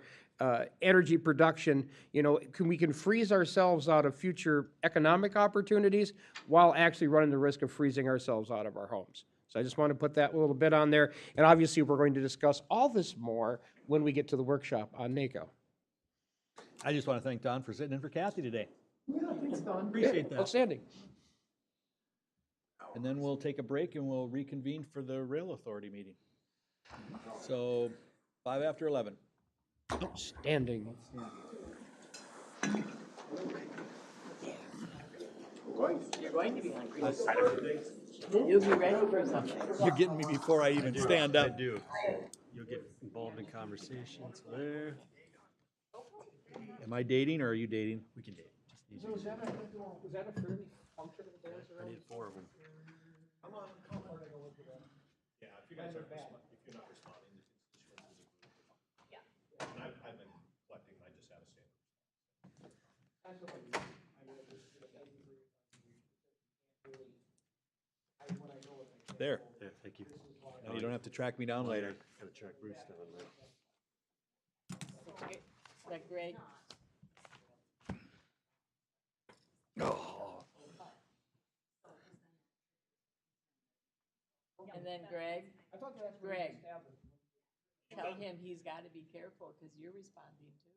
energy production, we can freeze ourselves out of future economic opportunities while actually running the risk of freezing ourselves out of our homes. So I just want to put that little bit on there. And obviously, we're going to discuss all this more when we get to the workshop on NACO. I just want to thank Don for sitting in for Kathy today. Yeah, thanks, Don. Appreciate that. Outstanding. And then we'll take a break and we'll reconvene for the Rail Authority meeting. So 5 after 11. Outstanding. You're going to be hungry. You'll be ready for something. You're getting me before I even stand up. I do. You'll get involved in conversations there. Am I dating or are you dating? We can date. Just So was that a fairly functional dance I need 4 of them. Come on, come on. Yeah, if you guys aren't if you're not responding, it's just show it to the group. Yeah. And I've been collecting, I just have a sample. There. Yeah, thank you. Now you don't have to track me down later. Gotta track Bruce down there. Is that Greg? Oh. And then Greg, tell him he's got to be careful because you're responding too.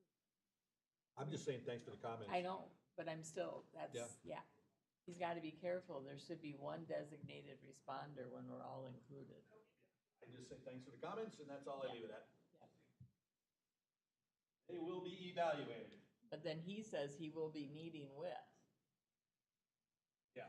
I'm just saying thanks for the comments. I know, but I'm still, Yeah. yeah. He's got to be careful. There should be one designated responder when we're all included. I just say thanks for the comments and that's all I leave it at. They will be evaluated. But then he says he will be meeting with. Yeah.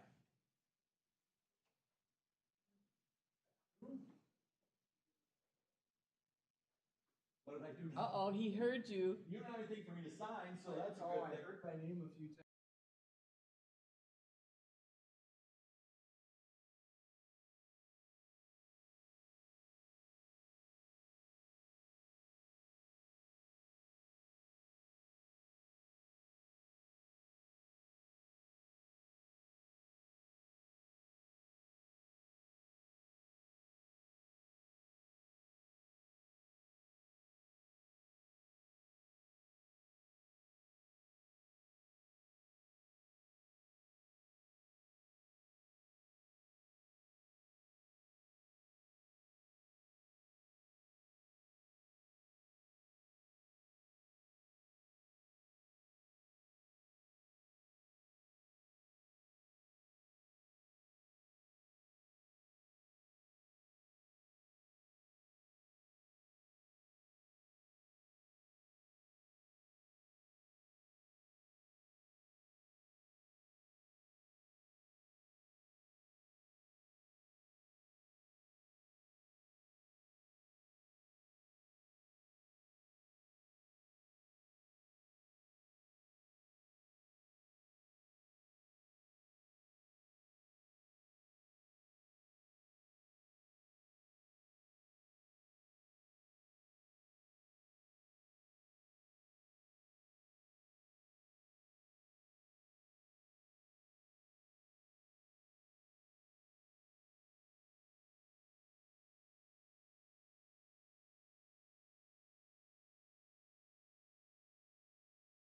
What did I do? Uh-oh, he heard you. You don't have anything for me to sign, so that's a good thing. heard my name a few times.